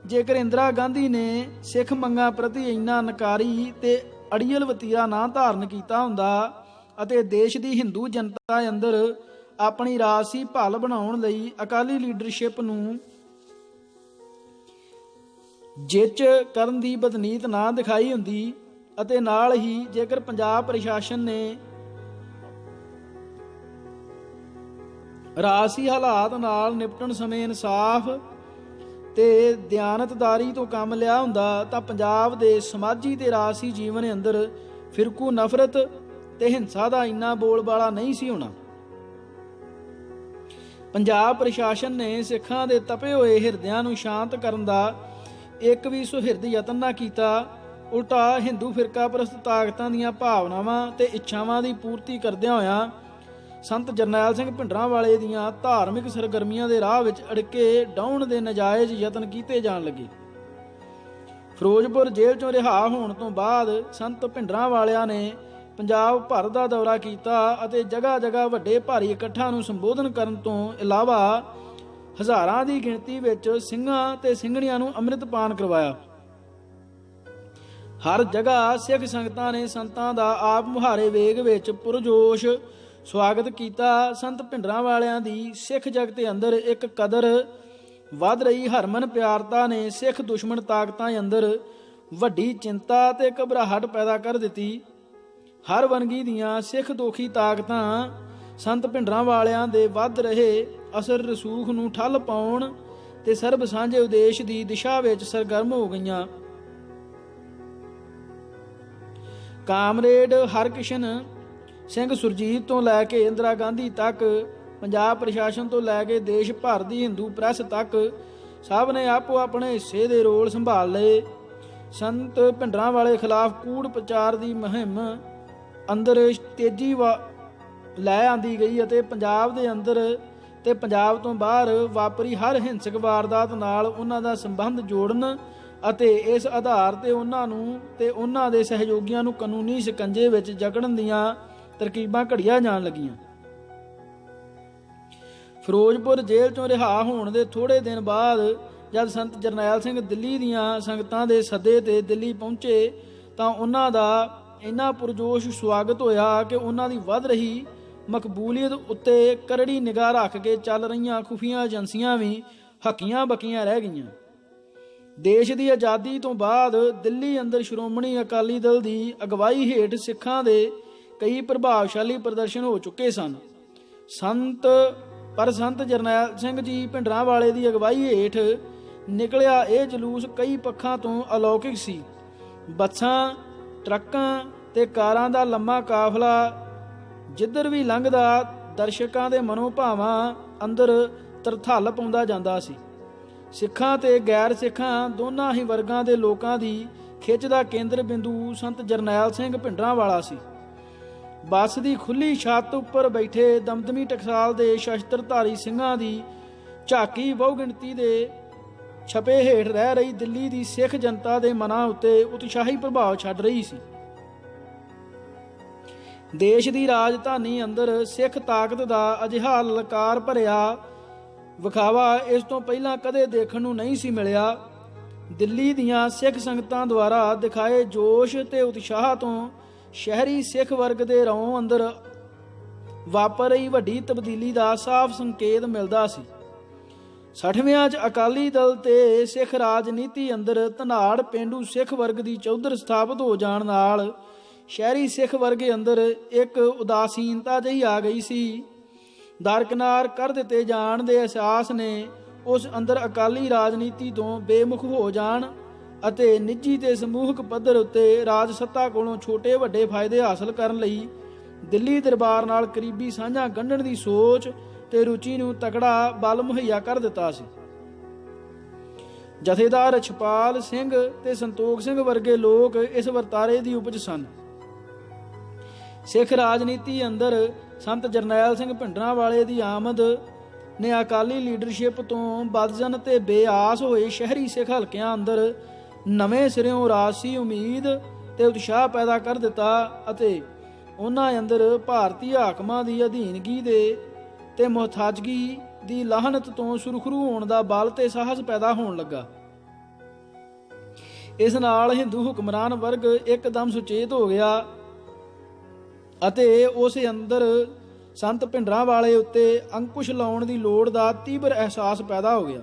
ਜੇਕਰ ਇੰਦਰਾ ਗਾਂਧੀ ਨੇ ਸਿੱਖ ਮੰਗਾਂ ਪ੍ਰਤੀ ਇੰਨਾ ਨਕਾਰੀ ਤੇ ਅੜੀਅਲ ਵਤੀਰਾ ਨਾ ਧਾਰਨ ਕੀਤਾ ਹੁੰਦਾ ਅਤੇ ਦੇਸ਼ ਦੀ ਹਿੰਦੂ ਜਨਤਾ ਅੰਦਰ ਆਪਣੀ ਰਾਜਸੀ ਭਲ ਬਣਾਉਣ ਲਈ ਅਕਾਲੀ ਲੀਡਰਸ਼ਿਪ ਨੂੰ ਜਿੱਚ ਕਰਨ ਦੀ ਬਦਨੀਤ ਨਾ ਦਿਖਾਈ ਹੁੰਦੀ ਅਤੇ ਨਾਲ ਹੀ ਜੇਕਰ ਪੰਜਾਬ ਪ੍ਰਸ਼ਾਸਨ ਨੇ ਰਾਜਸੀ ਹਾਲਾਤ ਨਾਲ ਨਿਪਟਣ ਸਮੇਂ ਇਨਸਾਫ ਤੇ ਦਿਆਨਤਦਾਰੀ ਤੋਂ ਕੰਮ ਲਿਆ ਹੁੰਦਾ ਤਾਂ ਪੰਜਾਬ ਦੇ ਸਮਾਜੀ ਤੇ ਰਾਜਸੀ ਜੀਵਨ ਅੰਦਰ ਫਿਰਕੂ ਨਫ਼ਰਤ ਤੇ ਹਿੰਸਾ ਦਾ ਇੰਨਾ ਬੋਲਬਾਲਾ ਨਹੀਂ ਸੀ ਹੋਣਾ। ਪੰਜਾਬ ਪ੍ਰਸ਼ਾਸਨ ਨੇ ਸਿੱਖਾਂ ਦੇ ਤਪੇ ਹੋਏ ਹਿਰਦਿਆਂ ਨੂੰ ਸ਼ਾਂਤ ਕਰਨ ਦਾ ਇੱਕ ਵੀ ਸੁਹਿਰਦ ਯਤਨ ਨਾ ਕੀਤਾ। ਉਲਟਾ ਹਿੰਦੂ ਫਿਰਕਾ ਪ੍ਰਸਤ ਤਾਕਤਾਂ ਦੀਆਂ ਭਾਵਨਾਵਾਂ ਤੇ ਇੱਛਾਵਾਂ ਦੀ ਪੂਰਤੀ ਕਰਦਿਆਂ ਹੋਇਆਂ ਸੰਤ ਜਰਨੈਲ ਸਿੰਘ ਭਿੰਡਰਾਂਵਾਲੇ ਦੀਆਂ ਧਾਰਮਿਕ ਸਰਗਰਮੀਆਂ ਦੇ ਰਾਹ ਵਿੱਚ ਅੜਕੇ ਡਾਉਣ ਦੇ ਨਜਾਇਜ਼ ਯਤਨ ਕੀਤੇ ਜਾਣ ਲੱਗੇ। ਫਿਰੋਜ਼ਪੁਰ ਜੇਲ੍ਹ ਚੋਂ ਰਿਹਾ ਹੋਣ ਤੋਂ ਬਾਅਦ ਸੰਤ ਭਿੰਡਰਾਂਵਾਲਿਆਂ ਨੇ ਪੰਜਾਬ ਭਰ ਦਾ ਦੌਰਾ ਕੀਤਾ ਅਤੇ ਜਗ੍ਹਾ ਜਗ੍ਹਾ ਵੱਡੇ ਭਾਰੀ ਇਕੱਠਾਂ ਨੂੰ ਸੰਬੋਧਨ ਕਰਨ ਤੋਂ ਇਲਾਵਾ ਹਜ਼ਾਰਾਂ ਦੀ ਗਿਣਤੀ ਵਿੱਚ ਸਿੰਘਾਂ ਤੇ ਸਿੰਘਣੀਆਂ ਨੂੰ ਅੰਮ੍ਰਿਤਪਾਨ ਕਰਵਾਇਆ। ਹਰ ਜਗ੍ਹਾ ਸਿੱਖ ਸੰਗਤਾਂ ਨੇ ਸੰਤਾਂ ਦਾ ਆਪ ਮੁਹਾਰੇ ਵੇਗ ਵਿੱਚ ਪੁਰਜੋਸ਼ ਸਵਾਗਤ ਕੀਤਾ। ਸੰਤ ਭਿੰਡਰਾਂਵਾਲਿਆਂ ਦੀ ਸਿੱਖ ਜਗਤ ਅੰਦਰ ਇੱਕ ਕਦਰ ਵੱਧ ਰਹੀ ਹਰਮਨ ਪਿਆਰਤਾ ਨੇ ਸਿੱਖ ਦੁਸ਼ਮਣ ਤਾਕਤਾਂ ਅੰਦਰ ਵੱਡੀ ਚਿੰਤਾ ਤੇ ਘਬਰਾਹਟ ਪੈਦਾ ਕਰ ਦਿੱਤੀ। ਹਰ ਵੰਨਗੀ ਦੀਆਂ ਸਿੱਖ ਦੋਖੀ ਤਾਕਤਾਂ ਸੰਤ ਭਿੰਡਰਾਂਵਾਲਿਆਂ ਦੇ ਵੱਧ ਰਹੇ ਅਸਰ ਰਸੂਖ ਨੂੰ ਠੱਲ ਪਾਉਣ ਤੇ ਸਰਬ ਸਾਂਝੇ ਉਦੇਸ਼ ਦੀ ਦਿਸ਼ਾ ਵਿੱਚ ਸਰਗਰਮ ਹੋ ਗਈਆਂ। ਕਾਮਰੇਡ ਹਰਕਿਸ਼ਨ ਸਿੰਘ ਸੁਰਜੀਤ ਤੋਂ ਲੈ ਕੇ ਇੰਦਰਾ ਗਾਂਧੀ ਤੱਕ, ਪੰਜਾਬ ਪ੍ਰਸ਼ਾਸਨ ਤੋਂ ਲੈ ਕੇ ਦੇਸ਼ ਭਰ ਦੀ ਹਿੰਦੂ ਪ੍ਰੈਸ ਤੱਕ ਸਭ ਨੇ ਆਪੋ ਆਪਣੇ ਹਿੱਸੇ ਦੇ ਰੋਲ ਸੰਭਾਲ ਲਏ। ਸੰਤ ਭਿੰਡਰਾਂਵਾਲੇ ਖਿਲਾਫ ਕੂੜ ਪ੍ਰਚਾਰ ਦੀ ਮੁਹਿੰਮ ਅੰਦਰ ਲੈ ਆਂਦੀ ਗਈ ਅਤੇ ਪੰਜਾਬ ਦੇ ਅੰਦਰ ਤੇ ਪੰਜਾਬ ਤੋਂ ਬਾਹਰ ਵਾਪਰੀ ਹਰ ਹਿੰਸਕ ਵਾਰਦਾਤ ਨਾਲ ਉਹਨਾਂ ਦਾ ਸੰਬੰਧ ਜੋੜਨ ਅਤੇ ਇਸ ਆਧਾਰ ਤੇ ਉਹਨਾਂ ਨੂੰ ਤੇ ਉਹਨਾਂ ਦੇ ਸਹਿਯੋਗੀਆਂ ਨੂੰ ਕਾਨੂੰਨੀ ਸ਼ਿਕੰਜੇ ਵਿੱਚ ਜਕੜਨ ਦੀਆਂ ਤਰਕੀਬਾਂ ਘੜੀਆਂ ਜਾਣ ਲੱਗੀਆਂ। ਫਿਰੋਜ਼ਪੁਰ ਜੇਲ੍ਹ ਚੋਂ ਰਿਹਾ ਹੋਣ ਦੇ ਥੋੜੇ ਦਿਨ ਬਾਅਦ ਜਦ ਸੰਤ ਜਰਨੈਲ ਸਿੰਘ ਦਿੱਲੀ ਦੀਆਂ ਸੰਗਤਾਂ ਦੇ ਸੱਦੇ ਤੇ ਦਿੱਲੀ ਪਹੁੰਚੇ ਤਾਂ ਉਹਨਾਂ ਦਾ ਇੰਨਾ ਪੁਰਜੋਸ਼ ਸਵਾਗਤ ਹੋਇਆ ਕਿ ਉਹਨਾਂ ਦੀ ਵੱਧ ਰਹੀ ਮਕਬੂਲੀਅਤ ਉੱਤੇ ਕਰੜੀ ਨਿਗਾਹ ਰੱਖ ਕੇ ਚੱਲ ਰਹੀਆਂ ਖੁਫੀਆ ਏਜੰਸੀਆਂ ਵੀ ਹੱਕੀਆਂ ਬੱਕੀਆਂ ਰਹਿ ਗਈਆਂ। ਦੇਸ਼ ਦੀ ਆਜ਼ਾਦੀ ਤੋਂ ਬਾਅਦ ਦਿੱਲੀ ਅੰਦਰ ਸ਼੍ਰੋਮਣੀ ਅਕਾਲੀ ਦਲ ਦੀ ਅਗਵਾਈ ਹੇਠ ਸਿੱਖਾਂ ਦੇ ਕਈ ਪ੍ਰਭਾਵਸ਼ਾਲੀ ਪ੍ਰਦਰਸ਼ਨ ਹੋ ਚੁੱਕੇ ਸਨ। ਸੰਤ ਜਰਨੈਲ ਸਿੰਘ ਜੀ ਭਿੰਡਰਾਂਵਾਲੇ ਦੀ ਅਗਵਾਈ ਹੇਠ ਨਿਕਲਿਆ ਇਹ ਜਲੂਸ ਕਈ ਪੱਖਾਂ ਤੋਂ ਅਲੌਕਿਕ ਸੀ। ਬੱਸਾਂ, ਟਰੱਕਾਂ ਤੇ ਕਾਰਾਂ ਦਾ ਲੰਮਾ ਕਾਫਲਾ ਜਿੱਧਰ ਵੀ ਲੰਘਦਾ ਦਰਸ਼ਕਾਂ ਦੇ ਮਨੋਭਾਵਾਂ ਅੰਦਰ ਤਰਥੱਲ ਪਾਉਂਦਾ ਜਾਂਦਾ ਸੀ। ਸਿੱਖਾਂ ਤੇ ਗੈਰ ਸਿੱਖਾਂ ਦੋਨਾਂ ਹੀ ਵਰਗਾਂ ਦੇ ਲੋਕਾਂ ਦੀ ਖਿੱਚ ਦਾ ਕੇਂਦਰ ਬਿੰਦੂ ਸੰਤ ਜਰਨੈਲ ਸਿੰਘ ਭਿੰਡਰਾਂਵਾਲਾ ਸੀ। ਬੱਸ ਦੀ ਖੁੱਲੀ ਛੱਤ ਉੱਪਰ ਬੈਠੇ ਦਮਦਮੀ ਟਕਸਾਲ ਦੇ ਸ਼ਸਤਰਧਾਰੀ ਸਿੰਘਾਂ ਦੀ ਝਾਕੀ ਬਹੁ ਗਿਣਤੀ ਦੇ ਛਪੇ ਹੇਠ ਰਹਿ ਰਹੀ ਦਿੱਲੀ ਦੀ ਸਿੱਖ ਜਨਤਾ ਦੇ ਮਨਾਂ ਉੱਤੇ ਉਤਸ਼ਾਹੀ ਪ੍ਰਭਾਵ ਛੱਡ ਰਹੀ ਸੀ। ਦੇਸ਼ ਦੀ ਰਾਜਧਾਨੀ ਅੰਦਰ ਸਿੱਖ ਤਾਕਤ ਦਾ ਅਜਿਹਾ ਲਲਕਾਰ ਭਰਿਆ ਵਿਖਾਵਾ ਇਸ ਤੋਂ ਪਹਿਲਾਂ ਕਦੇ ਦੇਖਣ ਨੂੰ ਨਹੀਂ ਸੀ ਮਿਲਿਆ। ਦਿੱਲੀ ਦੀਆਂ ਸਿੱਖ ਸੰਗਤਾਂ ਦੁਆਰਾ ਦਿਖਾਏ ਜੋਸ਼ ਤੇ ਉਤਸ਼ਾਹ ਤੋਂ ਸ਼ਹਿਰੀ ਸਿੱਖ ਵਰਗ ਦੇ ਰੌਂ ਅੰਦਰ ਵਾਪਰ ਰਹੀ ਵੱਡੀ ਤਬਦੀਲੀ ਦਾ ਸਾਫ਼ ਸੰਕੇਤ ਮਿਲਦਾ ਸੀ। 60ਵਿਆਂ 'ਚ ਅਕਾਲੀ ਦਲ ਤੇ ਸਿੱਖ ਰਾਜਨੀਤੀ ਅੰਦਰ ਧਨਾੜ ਪੇਂਡੂ ਸਿੱਖ ਵਰਗ ਦੀ ਚੌਧਰ ਸਥਾਪਿਤ ਹੋ ਜਾਣ ਨਾਲ ਸ਼ਹਿਰੀ ਸਿੱਖ ਵਰਗ ਅੰਦਰ ਇੱਕ ਉਦਾਸੀਨਤਾ ਜਿਹੀ ਆ ਗਈ ਸੀ। ਦਰਕਿਨਾਰ ਕਰ ਦਿੱਤੇ ਜਾਣ ਦੇ ਅਹਿਸਾਸ ਨੇ ਉਸ ਅੰਦਰ ਅਕਾਲੀ ਰਾਜਨੀਤੀ ਤੋਂ ਬੇਮੁਖ ਹੋ ਜਾਣ ਅਤੇ ਨਿੱਜੀ ਤੇ ਸਮੂਹਕ ਪੱਧਰ ਉੱਤੇ ਰਾਜ ਸੱਤਾ ਕੋਲੋਂ ਛੋਟੇ ਵੱਡੇ ਫਾਇਦੇ ਹਾਸਲ ਕਰਨ ਲਈ ਦਿੱਲੀ ਦਰਬਾਰ ਨਾਲ ਕਰੀਬੀ ਸਾਂਝਾਂ ਗੰਢਣ ਦੀ ਸੋਚ ਤੇ ਰੁਚੀ ਨੂੰ ਤਕੜਾ ਬਲ ਮੁਹੱਈਆ ਕਰ ਦਿੱਤਾ ਸੀ। ਜਥੇਦਾਰ ਰਛਪਾਲ ਸਿੰਘ ਤੇ ਸੰਤੋਖ ਸਿੰਘ ਵਰਗੇ ਲੋਕ ਇਸ ਵਰਤਾਰੇ ਦੀ ਉਪਜ ਸਨ। ਸਿੱਖ ਰਾਜਨੀਤੀ ਅੰਦਰ ਸੰਤ ਜਰਨੈਲ ਸਿੰਘ ਭਿੰਡਰਾਂਵਾਲੇ ਦੀ ਆਮਦ ਨੇ ਅਕਾਲੀ ਲੀਡਰਸ਼ਿਪ ਤੋਂ ਬਦਜਨ ਤੇ ਬੇਆਸ ਹੋਏ ਸ਼ਹਿਰੀ ਸਿੱਖ ਹਲਕਿਆਂ ਅੰਦਰ ਨਵੇਂ ਸਿਰਿਓਂ ਰਾਜਸੀ ਉਮੀਦ ਤੇ ਉਤਸ਼ਾਹ ਪੈਦਾ ਕਰ ਦਿੱਤਾ ਅਤੇ ਉਹਨਾਂ ਅੰਦਰ ਭਾਰਤੀ ਹਾਕਮਾਂ ਦੀ ਅਧੀਨਗੀ ਦੇ ਤੇ ਮੁਹਤਾਜਗੀ ਦੀ ਲਾਹਨਤ ਤੋਂ ਸੁਰਖਰੂ ਹੋਣ ਦਾ ਬਲ ਤੇ ਸਾਹਸ ਪੈਦਾ ਹੋਣ ਲੱਗਾ। ਇਸ ਨਾਲ ਹਿੰਦੂ ਹੁਕਮਰਾਨ ਵਰਗ ਇੱਕਦਮ ਸੁਚੇਤ ਹੋ ਗਿਆ ਅਤੇ ਉਸ ਅੰਦਰ ਸੰਤ ਭਿੰਡਰਾਂਵਾਲੇ ਉੱਤੇ ਅੰਕੁਸ਼ ਲਾਉਣ ਦੀ ਲੋੜ ਦਾ ਤੀਬਰ ਅਹਿਸਾਸ ਪੈਦਾ ਹੋ ਗਿਆ।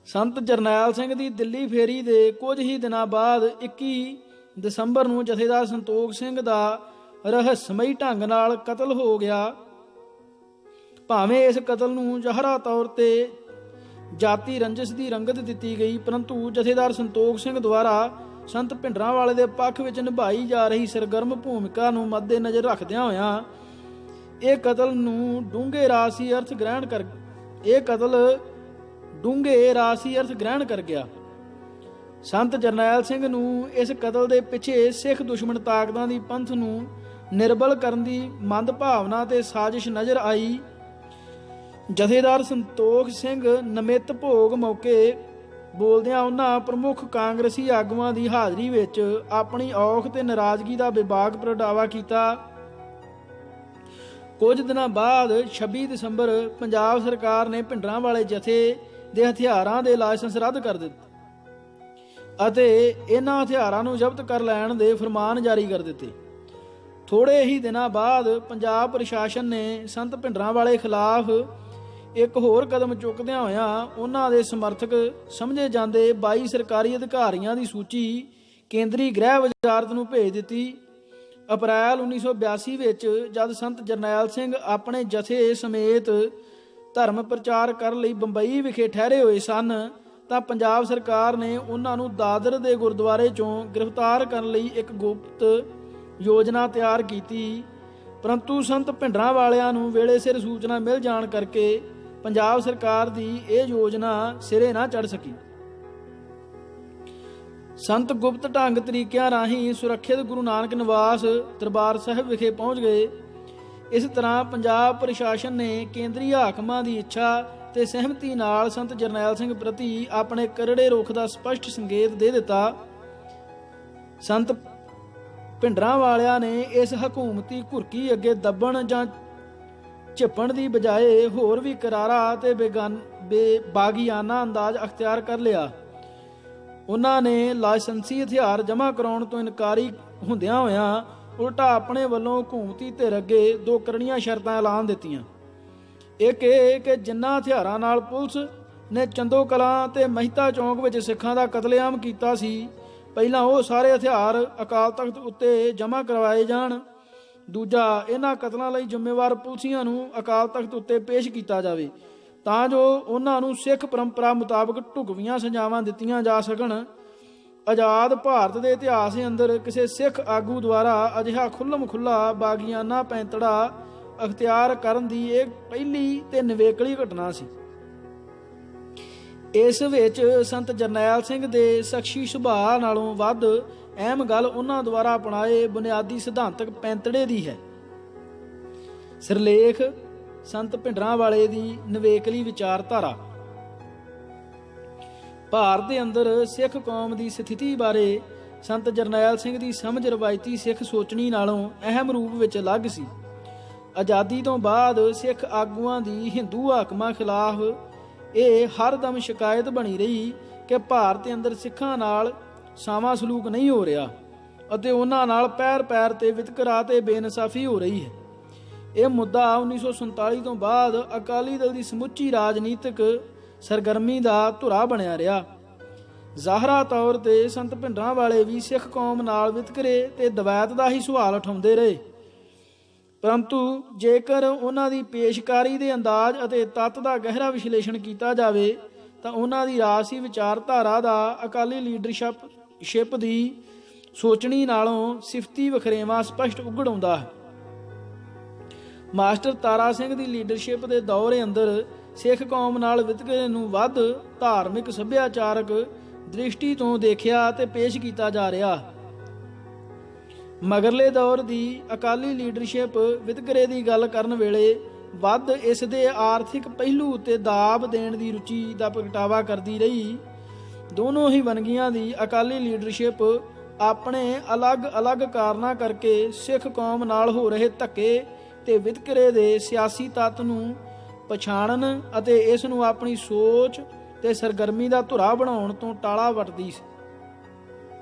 ਸੰਤ ਜਰਨੈਲ ਸਿੰਘ ਦੀ ਦਿੱਲੀ ਫੇਰੀ ਦੇ ਕੁਝ ਹੀ ਦਿਨਾਂ ਬਾਅਦ 21 ਦਸੰਬਰ ਨੂੰ ਜਥੇਦਾਰ ਸੰਤੋਖ ਸਿੰਘ ਦਾ ਰਹੱਸਮਈ ਢੰਗ ਨਾਲ ਕਤਲ ਹੋ ਗਿਆ। ਭਾਵੇਂ ਇਸ ਕਤਲ ਨੂੰ ਜ਼ਾਹਰਾ ਤੌਰ ਤੇ ਜਾਤੀ ਰੰਜਿਸ਼ ਦੀ ਰੰਗਤ ਦਿੱਤੀ ਗਈ, ਪਰੰਤੂ ਜਥੇਦਾਰ ਸੰਤੋਖ ਸਿੰਘ ਦੁਆਰਾ ਸੰਤ ਭਿੰਡਰਾਂਵਾਲੇ ਦੇ ਪੱਖ ਵਿੱਚ ਨਿਭਾਈ ਜਾ ਰਹੀ ਸਰਗਰਮ ਭੂਮਿਕਾ ਨੂੰ ਮੱਦੇ-ਨਜ਼ਰ ਰੱਖਦਿਆਂ ਹੋਇਆਂ ਇਹ ਕਤਲ ਡੂੰਘੇ ਰਾਜਸੀ ਅਰਥ ਗ੍ਰਹਿਣ ਕਰ ਗਿਆ। ਸੰਤ ਜਰਨੈਲ ਸਿੰਘ ਨੂੰ ਇਸ ਕਤਲ ਦੇ ਪਿੱਛੇ ਸਿੱਖ ਦੁਸ਼ਮਣ ਤਾਕਤਾਂ ਦੀ ਪੰਥ ਨੂੰ ਨਿਰਬਲ ਕਰਨ ਦੀ ਮੰਦ ਭਾਵਨਾ ਤੇ ਸਾਜ਼ਿਸ਼ ਨਜ਼ਰ ਆਈ। ਜਥੇਦਾਰ ਸੰਤੋਖ ਸਿੰਘ ਨਮਿੱਤ ਭੋਗ ਮੌਕੇ ਬੋਲਦਿਆਂ ਉਹਨਾਂ ਪ੍ਰਮੁੱਖ ਕਾਂਗਰਸੀ ਆਗੂਆਂ ਦੀ ਹਾਜ਼ਰੀ ਵਿੱਚ ਆਪਣੀ ਔਖ ਤੇ ਨਾਰਾਜ਼ਗੀ ਦਾ ਬੇਬਾਕ ਪ੍ਰਗਟਾਵਾ ਕੀਤਾ। ਕੁਝ ਦਿਨਾਂ ਬਾਅਦ 26 ਦਸੰਬਰ ਪੰਜਾਬ ਸਰਕਾਰ ਨੇ ਭਿੰਡਰਾਂਵਾਲੇ ਜਥੇ ਦੇ ਹਥਿਆਰਾਂ ਦੇ ਲਾਇਸੈਂਸ ਰੱਦ ਕਰ ਦਿੱਤੇ ਅਤੇ ਇਹਨਾਂ ਹਥਿਆਰਾਂ ਨੂੰ ਜ਼ਬਤ ਕਰ ਲੈਣ ਦੇ ਫਰਮਾਨ ਜਾਰੀ ਕਰ ਦਿੱਤੇ। ਥੋੜੇ ਹੀ ਦਿਨਾਂ ਬਾਅਦ ਪੰਜਾਬ ਪ੍ਰਸ਼ਾਸਨ ਨੇ ਸੰਤ ਭਿੰਡਰਾਂਵਾਲੇ ਖਿਲਾਫ ਇੱਕ ਹੋਰ ਕਦਮ ਚੁੱਕਦਿਆਂ ਹੋਇਆਂ ਉਹਨਾਂ ਦੇ ਸਮਰਥਕ ਸਮਝੇ ਜਾਂਦੇ 22 ਸਰਕਾਰੀ ਅਧਿਕਾਰੀਆਂ ਦੀ ਸੂਚੀ ਕੇਂਦਰੀ ਗ੍ਰਹਿ ਵਜ਼ਾਰਤ ਨੂੰ ਭੇਜ ਦਿੱਤੀ। ਅਪ੍ਰੈਲ 1982 ਵਿੱਚ ਜਦ ਸੰਤ ਜਰਨੈਲ ਸਿੰਘ ਆਪਣੇ ਜਥੇ ਸਮੇਤ ਧਰਮ ਪ੍ਰਚਾਰ ਕਰਨ ਲਈ ਬੰਬਈ ਵਿਖੇ ਠਹਿਰੇ ਹੋਏ ਸਨ ਤਾਂ ਪੰਜਾਬ ਸਰਕਾਰ ਨੇ ਉਹਨਾਂ ਨੂੰ ਦਾਦਰ ਦੇ ਗੁਰਦੁਆਰੇ ਚੋਂ ਗ੍ਰਿਫਤਾਰ ਕਰਨ ਲਈ ਇੱਕ ਗੁਪਤ ਯੋਜਨਾ ਤਿਆਰ ਕੀਤੀ, ਪਰੰਤੂ ਸੰਤ ਭਿੰਡਰਾਂਵਾਲਿਆਂ ਨੂੰ ਵੇਲੇ ਸਿਰ ਸੂਚਨਾ ਮਿਲ ਜਾਣ ਕਰਕੇ ਪੰਜਾਬ ਸਰਕਾਰ ਦੀ ਇਹ ਯੋਜਨਾ ਸਿਰੇ ਨਾ ਚੜ੍ਹ ਸਕੀ। ਸੰਤ ਗੁਪਤ ਢੰਗ ਤਰੀਕਿਆਂ ਰਾਹੀਂ ਸੁਰੱਖਿਅਤ ਗੁਰੂ ਨਾਨਕ ਨਿਵਾਸ ਦਰਬਾਰ ਸਾਹਿਬ ਵਿਖੇ ਪਹੁੰਚ ਗਏ। ਇਸ ਤਰ੍ਹਾਂ ਪੰਜਾਬ ਪ੍ਰਸ਼ਾਸਨ ਨੇ ਕੇਂਦਰੀ ਹਾਕਮਾਂ ਦੀ ਇੱਛਾ ਤੇ ਸਹਿਮਤੀ ਨਾਲ ਸੰਤ ਜਰਨੈਲ ਸਿੰਘ ਪ੍ਰਤੀ ਆਪਣੇ ਕਰੜੇ ਰੁਖ ਦਾ ਸਪਸ਼ਟ ਸੰਕੇਤ ਦੇ ਦਿੱਤਾ। ਸੰਤ ਭਿੰਡਰਾਂ ਵਾਲਿਆਂ ਨੇ ਇਸ ਹਕੂਮਤੀ ਘੁਰਕੀ ਅੱਗੇ ਦੱਬਣ ਜਾਂ ਝਿੱਪਣ ਦੀ ਬਜਾਏ ਹੋਰ ਵੀ ਕਰਾਰਾ ਤੇ ਬਾਗੀਆਨਾ ਅੰਦਾਜ਼ ਅਖਤਿਆਰ ਕਰ ਲਿਆ। ਉਹਨਾਂ ਨੇ ਲਾਇਸੈਂਸੀ ਹਥਿਆਰ ਜਮ੍ਹਾਂ ਕਰਾਉਣ ਤੋਂ ਇਨਕਾਰੀ ਹੁੰਦਿਆਂ ਹੋਇਆਂ ਉਲਟਾ ਆਪਣੇ ਵੱਲੋਂ ਹਕੂਮਤੀ ਧਿਰ ਅੱਗੇ ਦੋ ਕਰੜੀਆਂ ਸ਼ਰਤਾਂ ਐਲਾਨ ਦਿੱਤੀਆਂ। ਇੱਕ ਇਹ ਕਿ ਜਿਨ੍ਹਾਂ ਹਥਿਆਰਾਂ ਨਾਲ ਪੁਲਿਸ ਨੇ ਚੰਦੋ ਕਲਾਂ ਤੇ ਮਹਿਤਾ ਚੌਂਕ ਵਿੱਚ ਸਿੱਖਾਂ ਦਾ ਕਤਲੇਆਮ ਕੀਤਾ ਸੀ, ਪਹਿਲਾਂ ਉਹ ਸਾਰੇ ਹਥਿਆਰ ਅਕਾਲ ਤਖਤ ਉੱਤੇ ਜਮ੍ਹਾਂ ਕਰਵਾਏ ਜਾਣ। ਦੂਜਾ, ਇਹਨਾਂ ਕਤਲਾਂ ਲਈ ਜ਼ਿੰਮੇਵਾਰ ਪੁਲਸੀਆਂ ਨੂੰ ਅਕਾਲ ਤਖਤ ਉੱਤੇ ਪੇਸ਼ ਕੀਤਾ ਜਾਵੇ ਤਾਂ ਜੋ ਉਹਨਾਂ ਨੂੰ ਸਿੱਖ ਪਰੰਪਰਾ ਮੁਤਾਬਕ ਢੁਕਵੀਆਂ ਸਜ਼ਾਵਾਂ ਦਿੱਤੀਆਂ ਜਾ ਸਕਣ। ਆਜ਼ਾਦ ਭਾਰਤ ਦੇ ਇਤਿਹਾਸ ਅੰਦਰ ਕਿਸੇ ਸਿੱਖ ਆਗੂ ਦੁਆਰਾ ਅਜਿਹਾ ਖੁੱਲ੍ਹਮ ਖੁੱਲ੍ਹਾ ਬਾਗੀਆਨਾ ਪੈਂਤੜਾ ਅਖਤਿਆਰ ਕਰਨ ਦੀ ਇਹ ਪਹਿਲੀ ਤੇ ਨਿਵੇਕਲੀ ਘਟਨਾ ਸੀ। ਇਸ ਵਿੱਚ ਸੰਤ ਜਰਨੈਲ ਸਿੰਘ ਦੇ ਸ਼ਖਸੀ ਸੁਭਾਅ ਨਾਲੋਂ ਵੱਧ ਅਹਿਮ ਗੱਲ ਉਹਨਾਂ ਦੁਆਰਾ ਅਪਣਾਏ ਬੁਨਿਆਦੀ ਸਿਧਾਂਤਕ ਪੈਂਤੜੇ ਦੀ ਹੈ। ਸਿਰਲੇਖ ਸੰਤ ਭਿੰਡਰਾਂ ਵਾਲੇ ਦੀ ਨਿਵੇਕਲੀ ਵਿਚਾਰਧਾਰਾ। ਭਾਰਤ ਦੇ ਅੰਦਰ ਸਿੱਖ ਕੌਮ ਦੀ ਸਥਿਤੀ ਬਾਰੇ ਸੰਤ ਜਰਨੈਲ ਸਿੰਘ ਦੀ ਸਮਝ ਰਵਾਇਤੀ ਸਿੱਖ ਸੋਚਣੀ ਨਾਲੋਂ ਅਹਿਮ ਰੂਪ ਵਿੱਚ ਅਲੱਗ ਸੀ। ਆਜ਼ਾਦੀ ਤੋਂ ਬਾਅਦ ਸਿੱਖ ਆਗੂਆਂ ਦੀ ਹਿੰਦੂ ਹਾਕਮਾਂ ਖਿਲਾਫ ਇਹ ਹਰਦਮ ਸ਼ਿਕਾਇਤ ਬਣੀ ਰਹੀ ਕਿ ਭਾਰਤ ਦੇ ਅੰਦਰ ਸਿੱਖਾਂ ਨਾਲ ਸਾਵਾਂ ਸਲੂਕ ਨਹੀਂ ਹੋ ਰਿਹਾ ਅਤੇ ਉਹਨਾਂ ਨਾਲ ਪੈਰ ਪੈਰ ਤੇ ਵਿਤਕਰਾ ਤੇ ਬੇਇਨਸਾਫੀ ਹੋ ਰਹੀ ਹੈ। ਇਹ ਮੁੱਦਾ 1947 ਤੋਂ ਬਾਅਦ ਅਕਾਲੀ ਦਲ ਦੀ ਸਮੁੱਚੀ ਰਾਜਨੀਤਿਕ ਸਰਗਰਮੀ ਦਾ ਧੁਰਾ ਬਣਿਆ ਰਿਹਾ। ਜ਼ਾਹਰਾ ਤੌਰ ਤੇ ਸੰਤ ਭਿੰਡਰਾਂ ਵਾਲੇ ਵੀ ਸਿੱਖ ਕੌਮ ਨਾਲ ਵਿਤਕਰੇ ਤੇ ਦਵੈਤ ਦਾ ਹੀ ਸਵਾਲ ਉਠਾਉਂਦੇ ਰਹੇ, ਪਰੰਤੂ ਜੇਕਰ ਉਹਨਾਂ ਦੀ ਪੇਸ਼ਕਾਰੀ ਦੇ ਅੰਦਾਜ਼ ਅਤੇ ਤੱਤ ਦਾ ਗਹਿਰਾ ਵਿਸ਼ਲੇਸ਼ਣ ਕੀਤਾ ਜਾਵੇ ਤਾਂ ਉਹਨਾਂ ਦੀ ਰਾਜਸੀ ਵਿਚਾਰਧਾਰਾ ਦਾ ਅਕਾਲੀ ਲੀਡਰਸ਼ਿਪ ਦੀ ਸੋਚਣੀ ਨਾਲੋਂ ਸਿਫਤੀ ਵਖਰੇਵਾਂ ਸਪਸ਼ਟ ਉਘੜ ਆਉਂਦਾ ਹੈ। ਮਾਸਟਰ ਤਾਰਾ ਸਿੰਘ ਦੀ ਲੀਡਰਸ਼ਿਪ ਦੇ ਦੌਰ ਅੰਦਰ ਸਿੱਖ ਕੌਮ ਨਾਲ ਵਿਤਕਰੇ ਨੂੰ ਵੱਧ ਧਾਰਮਿਕ ਸੱਭਿਆਚਾਰਕ ਦ੍ਰਿਸ਼ਟੀ ਤੋਂ ਦੇਖਿਆ ਤੇ ਪੇਸ਼ ਕੀਤਾ ਜਾ ਰਿਹਾ। ਮਗਰਲੇ ਦੌਰ ਦੀ ਅਕਾਲੀ ਲੀਡਰਸ਼ਿਪ ਵਿਤਕਰੇ ਦੀ ਗੱਲ ਕਰਨ ਵੇਲੇ ਵੱਧ ਇਸ ਦੇ ਆਰਥਿਕ ਪਹਿਲੂ ਉੱਤੇ ਦਾਅਬ ਦੇਣ ਦੀ ਰੁਚੀ ਦਾ ਪ੍ਰਗਟਾਵਾ ਕਰਦੀ ਰਹੀ। ਦੋਨੋਂ ਹੀ ਵੰਨਗੀਆਂ ਦੀ ਅਕਾਲੀ ਲੀਡਰਸ਼ਿਪ ਆਪਣੇ ਅਲੱਗ-ਅਲੱਗ ਕਾਰਨਾਂ ਕਰਕੇ ਸਿੱਖ ਕੌਮ ਨਾਲ ਹੋ ਰਹੇ ਧੱਕੇ ਤੇ ਵਿਤਕਰੇ ਦੇ ਸਿਆਸੀ ਤੱਤ ਨੂੰ ਪਛਾਣਨ ਅਤੇ ਇਸ ਨੂੰ ਆਪਣੀ ਸੋਚ ਤੇ ਸਰਗਰਮੀ ਦਾ ਧੁਰਾ ਬਣਾਉਣ ਤੋਂ ਟਾਲਾ ਵੱਟਦੀ ਸੀ।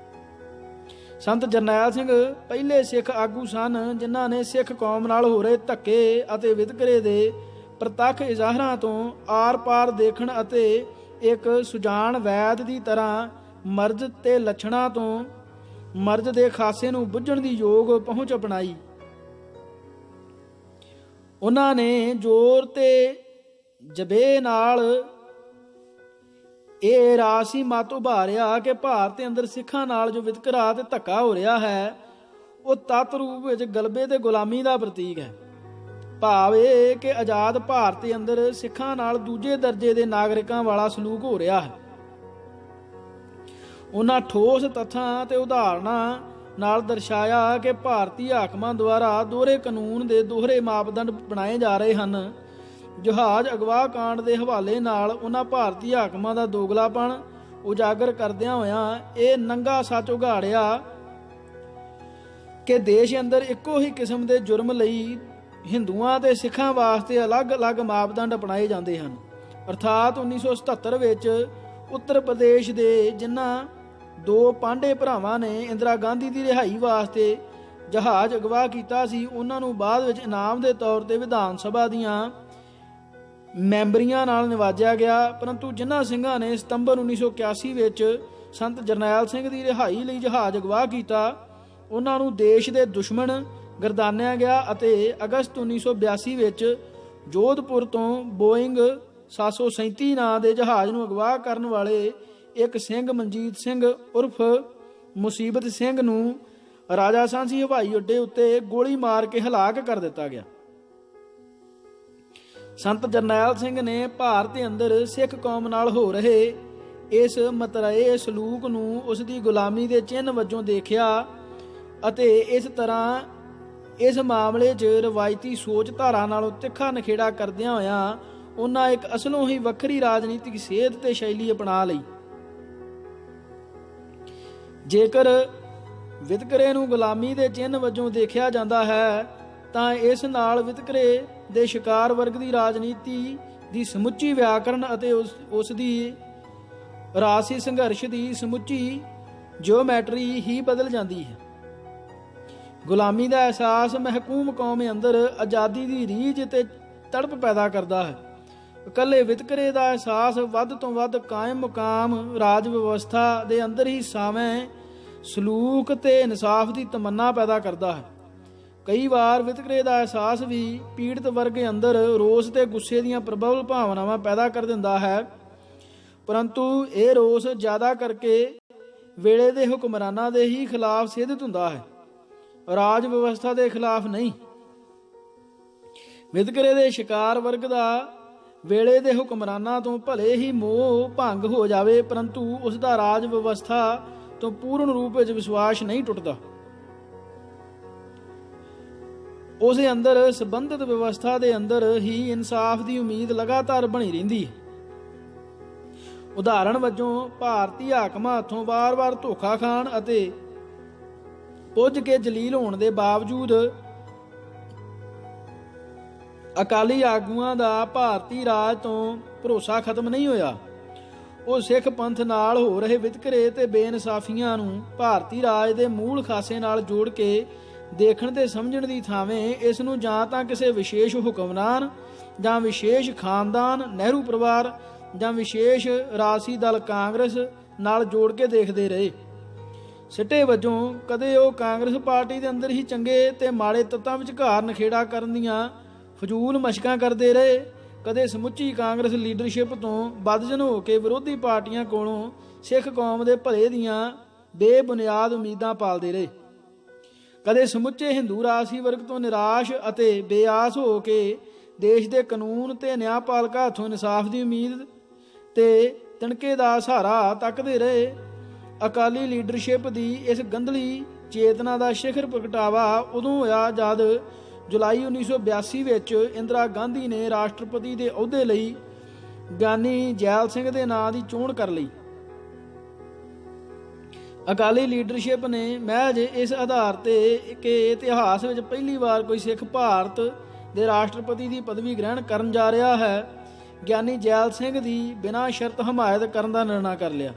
ਸੰਤ ਜਰਨੈਲ ਸਿੰਘ ਪਹਿਲੇ ਸਿੱਖ ਆਗੂ ਸਨ ਜਿਨ੍ਹਾਂ ਨੇ ਸਿੱਖ ਕੌਮ ਨਾਲ ਹੋ ਰਹੇ ਧੱਕੇ ਅਤੇ ਵਿਤਕਰੇ ਦੇ ਪ੍ਰਤੱਖ ਇਜ਼ਾਹਰਾਂ ਤੋਂ ਆਰ-ਪਾਰ ਦੇਖਣ ਅਤੇ ਇੱਕ ਸੁਜਾਨ ਵੈਦ ਦੀ ਤਰ੍ਹਾਂ ਮਰਜ਼ ਤੇ ਲੱਛਣਾਂ ਤੋਂ ਮਰਜ਼ ਦੇ ਖਾਸੇ ਨੂੰ ਬੁੱਝਣ ਦੀ ਯੋਗ ਪਹੁੰਚ ਅਪਣਾਈ। ਉਹਨਾਂ ਨੇ ਜ਼ੋਰ ਤੇ ਜਬੇ ਨਾਲ ਇਹ ਰਾਸੀ ਮਤ ਉਭਾਰਿਆ ਕਿ ਭਾਰਤ ਦੇ ਅੰਦਰ ਸਿੱਖਾਂ ਨਾਲ ਜੋ ਵਿਤਕਰਾ ਤੇ ਧੱਕਾ ਹੋ ਰਿਹਾ ਹੈ ਉਹ ਤੱਤ ਰੂਪ ਵਿੱਚ ਗਲਬੇ ਤੇ ਗੁਲਾਮੀ ਦਾ ਪ੍ਰਤੀਕ ਹੈ। ਭਾਵ ਇਹ ਕਿ ਆਜ਼ਾਦ ਭਾਰਤ ਦੇ ਅੰਦਰ ਸਿੱਖਾਂ ਨਾਲ ਦੂਜੇ ਦਰਜੇ ਦੇ ਨਾਗਰਿਕਾਂ ਵਾਲਾ ਸਲੂਕ ਹੋ ਰਿਹਾ ਹੈ। ਉਹਨਾਂ ਠੋਸ ਤੱਥਾਂ ਤੇ ਉਦਾਹਰਣਾਂ ਨਾਲ ਦਰਸਾਇਆ ਕਿ ਭਾਰਤੀ ਹਾਕਮਾਂ ਦੁਆਰਾ ਦੋਹਰੇ ਕਾਨੂੰਨ ਦੇ ਦੋਹਰੇ ਮਾਪਦੰਡ ਬਣਾਏ ਜਾ ਰਹੇ ਹਨ। ਜਹਾਜ਼ ਅਗਵਾ ਕਾਂਡ ਦੇ ਹਵਾਲੇ ਨਾਲ ਉਹਨਾਂ ਭਾਰਤੀ ਹਾਕਮਾਂ ਦਾ ਦੋਗਲਾਪਣ ਉਜਾਗਰ ਕਰਦਿਆਂ ਹੋਇਆਂ ਇਹ ਨੰਗਾ ਸੱਚ ਉਘਾੜਿਆ ਕਿ ਦੇਸ਼ ਅੰਦਰ ਇੱਕੋ ਹੀ ਕਿਸਮ ਦੇ ਜੁਰਮ ਲਈ ਹਿੰਦੂਆਂ ਤੇ ਸਿੱਖਾਂ ਵਾਸਤੇ ਅਲੱਗ-ਅਲੱਗ ਮਾਪਦੰਡ ਅਪਣਾਏ ਜਾਂਦੇ ਹਨ। ਅਰਥਾਤ 1977 ਵਿੱਚ ਉੱਤਰ ਪ੍ਰਦੇਸ਼ ਦੇ ਜਿਨ੍ਹਾਂ ਦੋ ਪਾਂਡੇ ਭਰਾਵਾਂ ਨੇ ਇੰਦਰਾ ਗਾਂਧੀ ਦੀ ਰਿਹਾਈ ਵਾਸਤੇ ਜਹਾਜ਼ ਅਗਵਾ ਕੀਤਾ ਸੀ ਉਹਨਾਂ ਨੂੰ ਬਾਅਦ ਵਿੱਚ ਇਨਾਮ ਦੇ ਤੌਰ ਤੇ ਵਿਧਾਨ ਸਭਾ ਦੀਆਂ ਮੈਂਬਰੀਆਂ ਨਾਲ ਨਿਵਾਜਿਆ ਗਿਆ, ਪਰੰਤੂ ਜਿਨ੍ਹਾਂ ਸਿੰਘਾਂ ਨੇ ਸਤੰਬਰ 1981 ਵਿੱਚ ਸੰਤ ਜਰਨੈਲ ਸਿੰਘ ਦੀ ਰਿਹਾਈ ਲਈ ਜਹਾਜ਼ ਅਗਵਾ ਕੀਤਾ ਉਹਨਾਂ ਨੂੰ ਦੇਸ਼ ਦੇ ਦੁਸ਼ਮਣ ਗਰਦਾਨਿਆ ਗਿਆ ਅਤੇ ਅਗਸਤ 1982 ਵਿੱਚ ਜੋਧਪੁਰ ਤੋਂ ਬੋਇੰਗ 737 ਨਾਂ ਦੇ ਜਹਾਜ਼ ਨੂੰ ਅਗਵਾ ਕਰਨ ਵਾਲੇ ਇੱਕ ਸਿੰਘ ਮਨਜੀਤ ਸਿੰਘ ਉਰਫ ਮੁਸੀਬਤ ਸਿੰਘ ਨੂੰ ਰਾਜਾ ਸਾਂਸੀ ਹਵਾਈ ਅੱਡੇ ਉੱਤੇ ਗੋਲੀ ਮਾਰ ਕੇ ਹਲਾਕ ਕਰ ਦਿੱਤਾ ਗਿਆ। ਸੰਤ ਜਰਨੈਲ ਸਿੰਘ ਨੇ ਭਾਰਤ ਦੇ ਅੰਦਰ ਸਿੱਖ ਕੌਮ ਨਾਲ ਹੋ ਰਹੇ ਇਸ ਮਤਰਏ ਸਲੂਕ ਨੂੰ ਉਸ ਦੀ ਗੁਲਾਮੀ ਦੇ ਚਿੰਨ੍ਹ ਵਜੋਂ ਦੇਖਿਆ ਅਤੇ ਇਸ ਤਰ੍ਹਾਂ ਇਸ ਮਾਮਲੇ 'ਚ ਰਵਾਇਤੀ ਸੋਚ ਧਾਰਾ ਨਾਲੋਂ ਤਿੱਖਾ ਨਖੇੜਾ ਕਰਦਿਆਂ ਹੋਇਆਂ ਉਹਨਾਂ ਇੱਕ ਅਸਲੋਂ ਹੀ ਵੱਖਰੀ ਰਾਜਨੀਤਿਕ ਸੇਧ ਤੇ ਸ਼ੈਲੀ ਅਪਣਾ ਲਈ। ਜੇਕਰ ਵਿਤਕਰੇ ਨੂੰ ਗੁਲਾਮੀ ਦੇ ਚਿੰਨ੍ਹ ਵਜੋਂ ਦੇਖਿਆ ਜਾਂਦਾ ਹੈ ਤਾਂ ਇਸ ਨਾਲ ਵਿਤਕਰੇ ਦੇ ਸ਼ਿਕਾਰ ਵਰਗ ਦੀ ਰਾਜਨੀਤੀ ਦੀ ਸਮੁੱਚੀ ਵਿਆਕਰਣ ਅਤੇ ਉਸ ਦੀ ਰਾਜਸੀ ਸੰਘਰਸ਼ ਦੀ ਸਮੁੱਚੀ ਜਿਓਮੈਟਰੀ ਹੀ ਬਦਲ ਜਾਂਦੀ ਹੈ। ਗੁਲਾਮੀ ਦਾ ਅਹਿਸਾਸ ਮਹਿਕੂਮ ਕੌਮ ਅੰਦਰ ਆਜ਼ਾਦੀ ਦੀ ਰੀਝ ਤੇ ਤੜਪ ਪੈਦਾ ਕਰਦਾ ਹੈ। ਇਕੱਲੇ ਵਿਤਕਰੇ ਦਾ ਅਹਿਸਾਸ ਵੱਧ ਤੋਂ ਵੱਧ ਕਾਇਮ ਮੁਕਾਮ ਰਾਜ ਵਿਵਸਥਾ ਦੇ ਅੰਦਰ ਹੀ ਸਾਵੇਂ ਸਲੂਕ ਤੇ ਇਨਸਾਫ ਦੀ ਤਮੰਨਾ ਪੈਦਾ ਕਰਦਾ ਹੈ। ਕਈ ਵਾਰ ਵਿਤਕਰੇ ਦਾ ਅਹਿਸਾਸ ਵੀ ਪੀੜਤ ਵਰਗ ਅੰਦਰ ਰੋਸ ਤੇ ਗੁੱਸੇ ਦੀਆਂ ਪ੍ਰਬਲ ਭਾਵਨਾਵਾਂ ਪੈਦਾ ਕਰ ਦਿੰਦਾ ਹੈ, ਪਰੰਤੂ ਇਹ ਰੋਸ ਜ਼ਿਆਦਾ ਕਰਕੇ ਵੇਲੇ ਦੇ ਹੁਕਮਰਾਨਾਂ ਦੇ ਹੀ ਖਿਲਾਫ ਸਿੱਧਤ ਹੁੰਦਾ ਹੈ, ਰਾਜ ਵਿਵਸਥਾ ਦੇ ਖਿਲਾਫ ਨਹੀਂ। ਵਿਤਕਰੇ ਦੇ ਸ਼ਿਕਾਰ ਵਰਗ ਦਾ ਵੇਲੇ ਦੇ ਹੁਕਮਰਾਨਾਂ ਤੋਂ ਭਲੇ ਹੀ ਮੋਹ ਭੰਗ ਹੋ ਜਾਵੇ, ਪਰੰਤੂ ਉਸ ਦਾ ਰਾਜ ਵਿਵਸਥਾ ਤੋਂ ਪੂਰਨ ਰੂਪ ਵਿੱਚ ਵਿਸ਼ਵਾਸ ਨਹੀਂ ਟੁੱਟਦਾ। ਉਸ ਦੇ ਅੰਦਰ ਸੰਬੰਧਿਤ ਵਿਵਸਥਾ ਦੇ ਅੰਦਰ ਹੀ ਇਨਸਾਫ ਦੀ ਉਮੀਦ ਲਗਾਤਾਰ ਬਣੀ ਰਹਿੰਦੀ ਹੈ। ਉਦਾਹਰਣ ਵਜੋਂ ਭਾਰਤੀ ਹਾਕਮਾਂ ਹੱਥੋਂ ਵਾਰ-ਵਾਰ ਧੋਖਾ ਖਾਣ ਅਤੇ ਪੁੱਜ ਕੇ ਜਲੀਲ ਹੋਣ ਦੇ ਬਾਵਜੂਦ ਅਕਾਲੀ ਆਗੂਆਂ ਦਾ ਭਾਰਤੀ ਰਾਜ ਤੋਂ ਭਰੋਸਾ ਖਤਮ ਨਹੀਂ ਹੋਇਆ। ਉਹ ਸਿੱਖ ਪੰਥ ਨਾਲ ਹੋ ਰਹੇ ਵਿਤਕਰੇ ਤੇ ਬੇਇਨਸਾਫੀਆਂ ਨੂੰ ਭਾਰਤੀ ਰਾਜ ਦੇ ਮੂਲ ਖਾਸੇ ਨਾਲ ਜੋੜ ਕੇ ਦੇਖਣ ਤੇ ਸਮਝਣ ਦੀ ਥਾਵੇਂ ਇਸ ਨੂੰ ਜਾਂ ਤਾਂ ਕਿਸੇ ਵਿਸ਼ੇਸ਼ ਹੁਕਮਰਾਨ ਜਾਂ ਵਿਸ਼ੇਸ਼ ਖਾਨਦਾਨ ਨਹਿਰੂ ਪਰਿਵਾਰ ਜਾਂ ਵਿਸ਼ੇਸ਼ ਰਾਜਸੀ ਦਲ ਕਾਂਗਰਸ ਨਾਲ ਜੋੜ ਕੇ ਦੇਖਦੇ ਰਹੇ। ਸਿੱਟੇ ਵਜੋਂ ਕਦੇ ਉਹ ਕਾਂਗਰਸ ਪਾਰਟੀ ਦੇ ਅੰਦਰ ਹੀ ਚੰਗੇ ਤੇ ਮਾੜੇ ਤੱਤਾਂ ਵਿਚਕਾਰ ਨਖੇੜਾ ਕਰਨ ਦੀਆਂ ਫਜ਼ੂਲ ਮਸ਼ਕਾਂ ਕਰਦੇ ਰਹੇ, ਕਦੇ ਸਮੁੱਚੀ ਕਾਂਗਰਸ ਲੀਡਰਸ਼ਿਪ ਤੋਂ ਬਦਜਨ ਹੋ ਕੇ ਵਿਰੋਧੀ ਪਾਰਟੀਆਂ ਕੋਲੋਂ ਸਿੱਖ ਕੌਮ ਦੇ ਭਲੇ ਦੀਆਂ ਬੇਬੁਨਿਆਦ ਉਮੀਦਾਂ ਪਾਲਦੇ ਰਹੇ, ਕਦੇ ਸਮੁੱਚੇ ਹਿੰਦੂ ਰਾਜਸੀ ਵਰਗ ਤੋਂ ਨਿਰਾਸ਼ ਅਤੇ ਬੇਆਸ ਹੋ ਕੇ ਦੇਸ਼ ਦੇ ਕਾਨੂੰਨ ਤੇ ਨਿਆਂਪਾਲਕਾਂ ਹੱਥੋਂ ਇਨਸਾਫ ਦੀ ਉਮੀਦ ਤੇ ਤਿਣਕੇ ਦਾ ਸਹਾਰਾ ਤੱਕਦੇ ਰਹੇ। ਅਕਾਲੀ ਲੀਡਰਸ਼ਿਪ ਦੀ ਇਸ ਗੰਧਲੀ ਚੇਤਨਾ ਦਾ ਸਿਖਰ ਪ੍ਰਗਟਾਵਾ ਉਦੋਂ ਹੋਇਆ ਜਦ ਜੁਲਾਈ 1982 ਵਿੱਚ ਇੰਦਰਾ ਗਾਂਧੀ ਨੇ ਰਾਸ਼ਟਰਪਤੀ ਦੇ ਅਹੁਦੇ ਲਈ ਗਿਆਨੀ ਜੈਲ ਸਿੰਘ ਦੇ ਨਾਂ ਦੀ ਚੋਣ ਕਰ ਲਈ। ਅਕਾਲੀ ਲੀਡਰਸ਼ਿਪ ਨੇ ਮਹਿਜ ਇਸ ਆਧਾਰ ਤੇ ਕਿ ਇਤਿਹਾਸ ਵਿੱਚ ਪਹਿਲੀ ਵਾਰ ਕੋਈ ਸਿੱਖ ਭਾਰਤ ਦੇ ਰਾਸ਼ਟਰਪਤੀ ਦੀ ਪਦਵੀ ਗ੍ਰਹਿਣ ਕਰਨ ਜਾ ਰਿਹਾ ਹੈ, ਗਿਆਨੀ ਜੈਲ ਸਿੰਘ ਦੀ ਬਿਨਾਂ ਸ਼ਰਤ ਹਮਾਇਤ ਕਰਨ ਦਾ ਨਿਰਣਾ ਕਰ ਲਿਆ।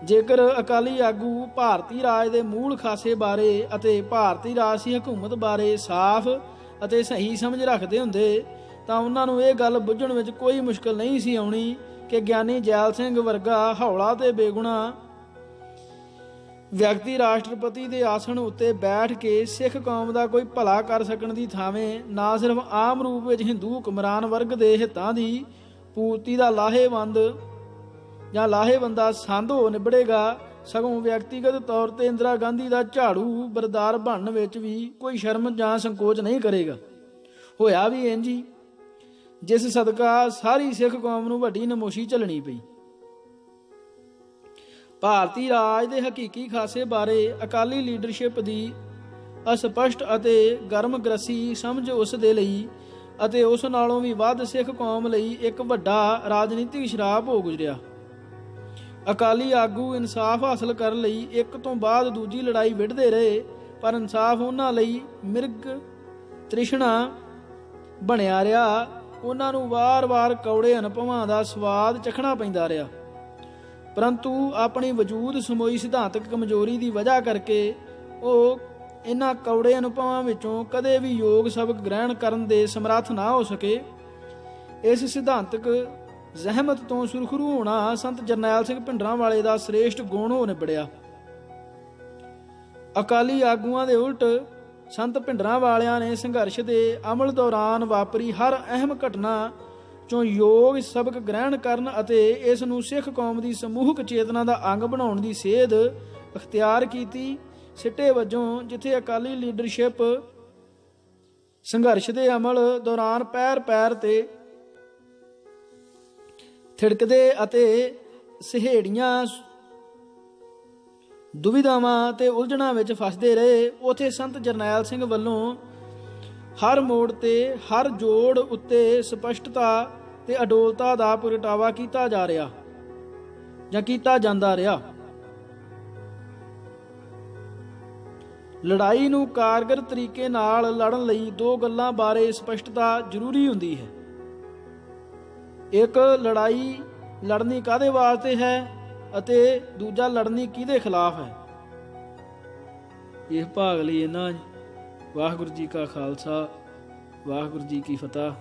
ਜੇਕਰ ਅਕਾਲੀ ਆਗੂ ਭਾਰਤੀ ਰਾਜ ਦੇ ਮੂਲ ਖਾਸੇ ਬਾਰੇ ਅਤੇ ਭਾਰਤੀ ਰਾਜਸੀ ਹਕੂਮਤ ਬਾਰੇ ਸਾਫ਼ ਅਤੇ ਸਹੀ ਸਮਝ ਰੱਖਦੇ ਹੁੰਦੇ ਤਾਂ ਉਹਨਾਂ ਨੂੰ ਇਹ ਗੱਲ ਬੁੱਝਣ ਵਿੱਚ ਕੋਈ ਮੁਸ਼ਕਲ ਨਹੀਂ ਸੀ ਆਉਣੀ ਕਿ ਗਿਆਨੀ ਜੈਲ ਸਿੰਘ ਵਰਗਾ ਹੌਲਾ ਤੇ ਬੇਗੁਨਾਹ ਵਿਅਕਤੀ ਰਾਸ਼ਟਰਪਤੀ ਦੇ ਆਸਣ ਉੱਤੇ ਬੈਠ ਕੇ ਸਿੱਖ ਕੌਮ ਦਾ ਕੋਈ ਭਲਾ ਕਰ ਸਕਣ ਦੀ ਥਾਵੇਂ ਨਾ ਸਿਰਫ ਆਮ ਰੂਪ ਵਿੱਚ ਹਿੰਦੂ ਹੁਕਮਰਾਨ ਵਰਗ ਦੇ ਹਿੱਤਾਂ ਦੀ ਪੂਰਤੀ ਦਾ ਲਾਹੇਵੰਦਾ ਸੰਦ ਹੋ ਨਿਬੜੇਗਾ, ਸਗੋਂ ਵਿਅਕਤੀਗਤ ਤੌਰ ਤੇ ਇੰਦਰਾ ਗਾਂਧੀ ਦਾ ਝਾੜੂ ਬਰਦਾਰ ਬਣਨ ਵਿੱਚ ਵੀ ਕੋਈ ਸ਼ਰਮ ਜਾਂ ਸੰਕੋਚ ਨਹੀਂ ਕਰੇਗਾ। ਹੋਇਆ ਵੀ ਇੰਝ ਹੀ, ਜਿਸ ਸਦਕਾ ਸਾਰੀ ਸਿੱਖ ਕੌਮ ਨੂੰ ਵੱਡੀ ਨਮੋਸ਼ੀ ਝੱਲਣੀ ਪਈ। ਭਾਰਤੀ ਰਾਜ ਦੇ ਹਕੀਕੀ ਖਾਸੇ ਬਾਰੇ ਅਕਾਲੀ ਲੀਡਰਸ਼ਿਪ ਦੀ ਅਸਪਸ਼ਟ ਅਤੇ ਗਰਮਗ੍ਰਸੀ ਸਮਝ ਉਸ ਦੇ ਲਈ ਅਤੇ ਉਸ ਨਾਲੋਂ ਵੀ ਵੱਧ ਸਿੱਖ ਕੌਮ ਲਈ ਇੱਕ ਵੱਡਾ ਰਾਜਨੀਤਿਕ ਸ਼ਰਾਪ ਹੋ ਗੁਜ਼ਰਿਆ। ਅਕਾਲੀ ਆਗੂ ਇਨਸਾਫ ਹਾਸਲ ਕਰਨ ਲਈ ਇੱਕ ਤੋਂ ਬਾਅਦ ਦੂਜੀ ਲੜਾਈ ਵਿੱਢਦੇ ਰਹੇ, ਪਰ ਇਨਸਾਫ ਉਹਨਾਂ ਲਈ ਮਿਰਗ ਤ੍ਰਿਸ਼ਨਾ ਬਣਿਆ ਰਿਹਾ। ਉਹਨਾਂ ਨੂੰ ਵਾਰ-ਵਾਰ ਕੌੜੇ ਅਨੁਭਵਾਂ ਦਾ ਸਵਾਦ ਚਖਣਾ ਪੈਂਦਾ ਰਿਹਾ, ਪਰੰਤੂ ਆਪਣੀ ਵਜੂਦ ਸਮੋਈ ਸਿਧਾਂਤਕ ਕਮਜ਼ੋਰੀ ਦੀ ਵਜ੍ਹਾ ਕਰਕੇ ਉਹ ਇਹਨਾਂ ਕੌੜੇ ਅਨੁਭਵਾਂ ਵਿੱਚੋਂ ਕਦੇ ਵੀ ਯੋਗ ਸਬਕ ਗ੍ਰਹਿਣ ਕਰਨ ਦੇ ਸਮਰੱਥ ਨਾ ਹੋ ਸਕੇ। ਇਸ ਸਿਧਾਂਤਕ ਜ਼ਹਿਮਤ ਤੋਂ ਸੁਰਖਰੂ ਹੋਣਾ ਸੰਤ ਜਰਨੈਲ ਸਿੰਘ ਭਿੰਡਰਾਂਵਾਲੇ ਦਾ ਸ੍ਰੇਸ਼ਟ ਗੁਣ ਹੋ ਨਿਬੜਿਆ। ਅਕਾਲੀ ਆਗੂਆਂ ਦੇ ਉਲਟ ਸੰਤ ਭਿੰਡਰਾਂਵਾਲਿਆਂ ਨੇ ਸੰਘਰਸ਼ ਦੇ ਅਮਲ ਦੌਰਾਨ ਵਾਪਰੀ ਹਰ ਅਹਿਮ ਘਟਨਾ ਚੋਂ ਯੋਗ ਸਬਕ ਗ੍ਰਹਿਣ ਕਰਨ ਅਤੇ ਇਸ ਨੂੰ ਸਿੱਖ ਕੌਮ ਦੀ ਸਮੂਹਕ ਚੇਤਨਾ ਦਾ ਅੰਗ ਬਣਾਉਣ ਦੀ ਸੇਧ ਅਖਤਿਆਰ ਕੀਤੀ। ਸਿੱਟੇ ਵਜੋਂ ਜਿੱਥੇ ਅਕਾਲੀ ਲੀਡਰਸ਼ਿਪ ਸੰਘਰਸ਼ ਦੇ ਅਮਲ ਦੌਰਾਨ ਪੈਰ ਤੇ ਥਿੜਕਦੇ ਅਤੇ ਸਹੇੜੀਆਂ ਦੁਵਿਧਾਵਾਂ ਤੇ ਉਲਝਣਾਂ ਵਿੱਚ ਫਸਦੇ ਰਹੇ, ਉਥੇ ਸੰਤ ਜਰਨੈਲ ਸਿੰਘ ਵੱਲੋਂ ਹਰ ਮੋੜ ਤੇ ਹਰ ਜੋੜ ਉੱਤੇ ਸਪਸ਼ਟਤਾ ਤੇ ਅਡੋਲਤਾ ਦਾ ਪ੍ਰਗਟਾਵਾ ਕੀਤਾ ਜਾਂਦਾ ਰਿਹਾ। ਲੜਾਈ ਨੂੰ ਕਾਰਗਰ ਤਰੀਕੇ ਨਾਲ ਲੜਨ ਲਈ ਦੋ ਗੱਲਾਂ ਬਾਰੇ ਸਪਸ਼ਟਤਾ ਜ਼ਰੂਰੀ ਹੁੰਦੀ ਹੈ। ਇੱਕ, ਲੜਾਈ ਲੜਨੀ ਕਾਹਦੇ ਵਾਸਤੇ ਹੈ ਅਤੇ ਦੂਜਾ, ਲੜਨੀ ਕਿਹਦੇ ਖਿਲਾਫ ਹੈ। ਇਸ ਭਾਗ ਲਈ ਇਹਨਾਂ ਵਾਹਿਗੁਰੂ ਜੀ ਕਾ ਖਾਲਸਾ, ਵਾਹਿਗੁਰੂ ਜੀ ਕੀ ਫਤਿਹ।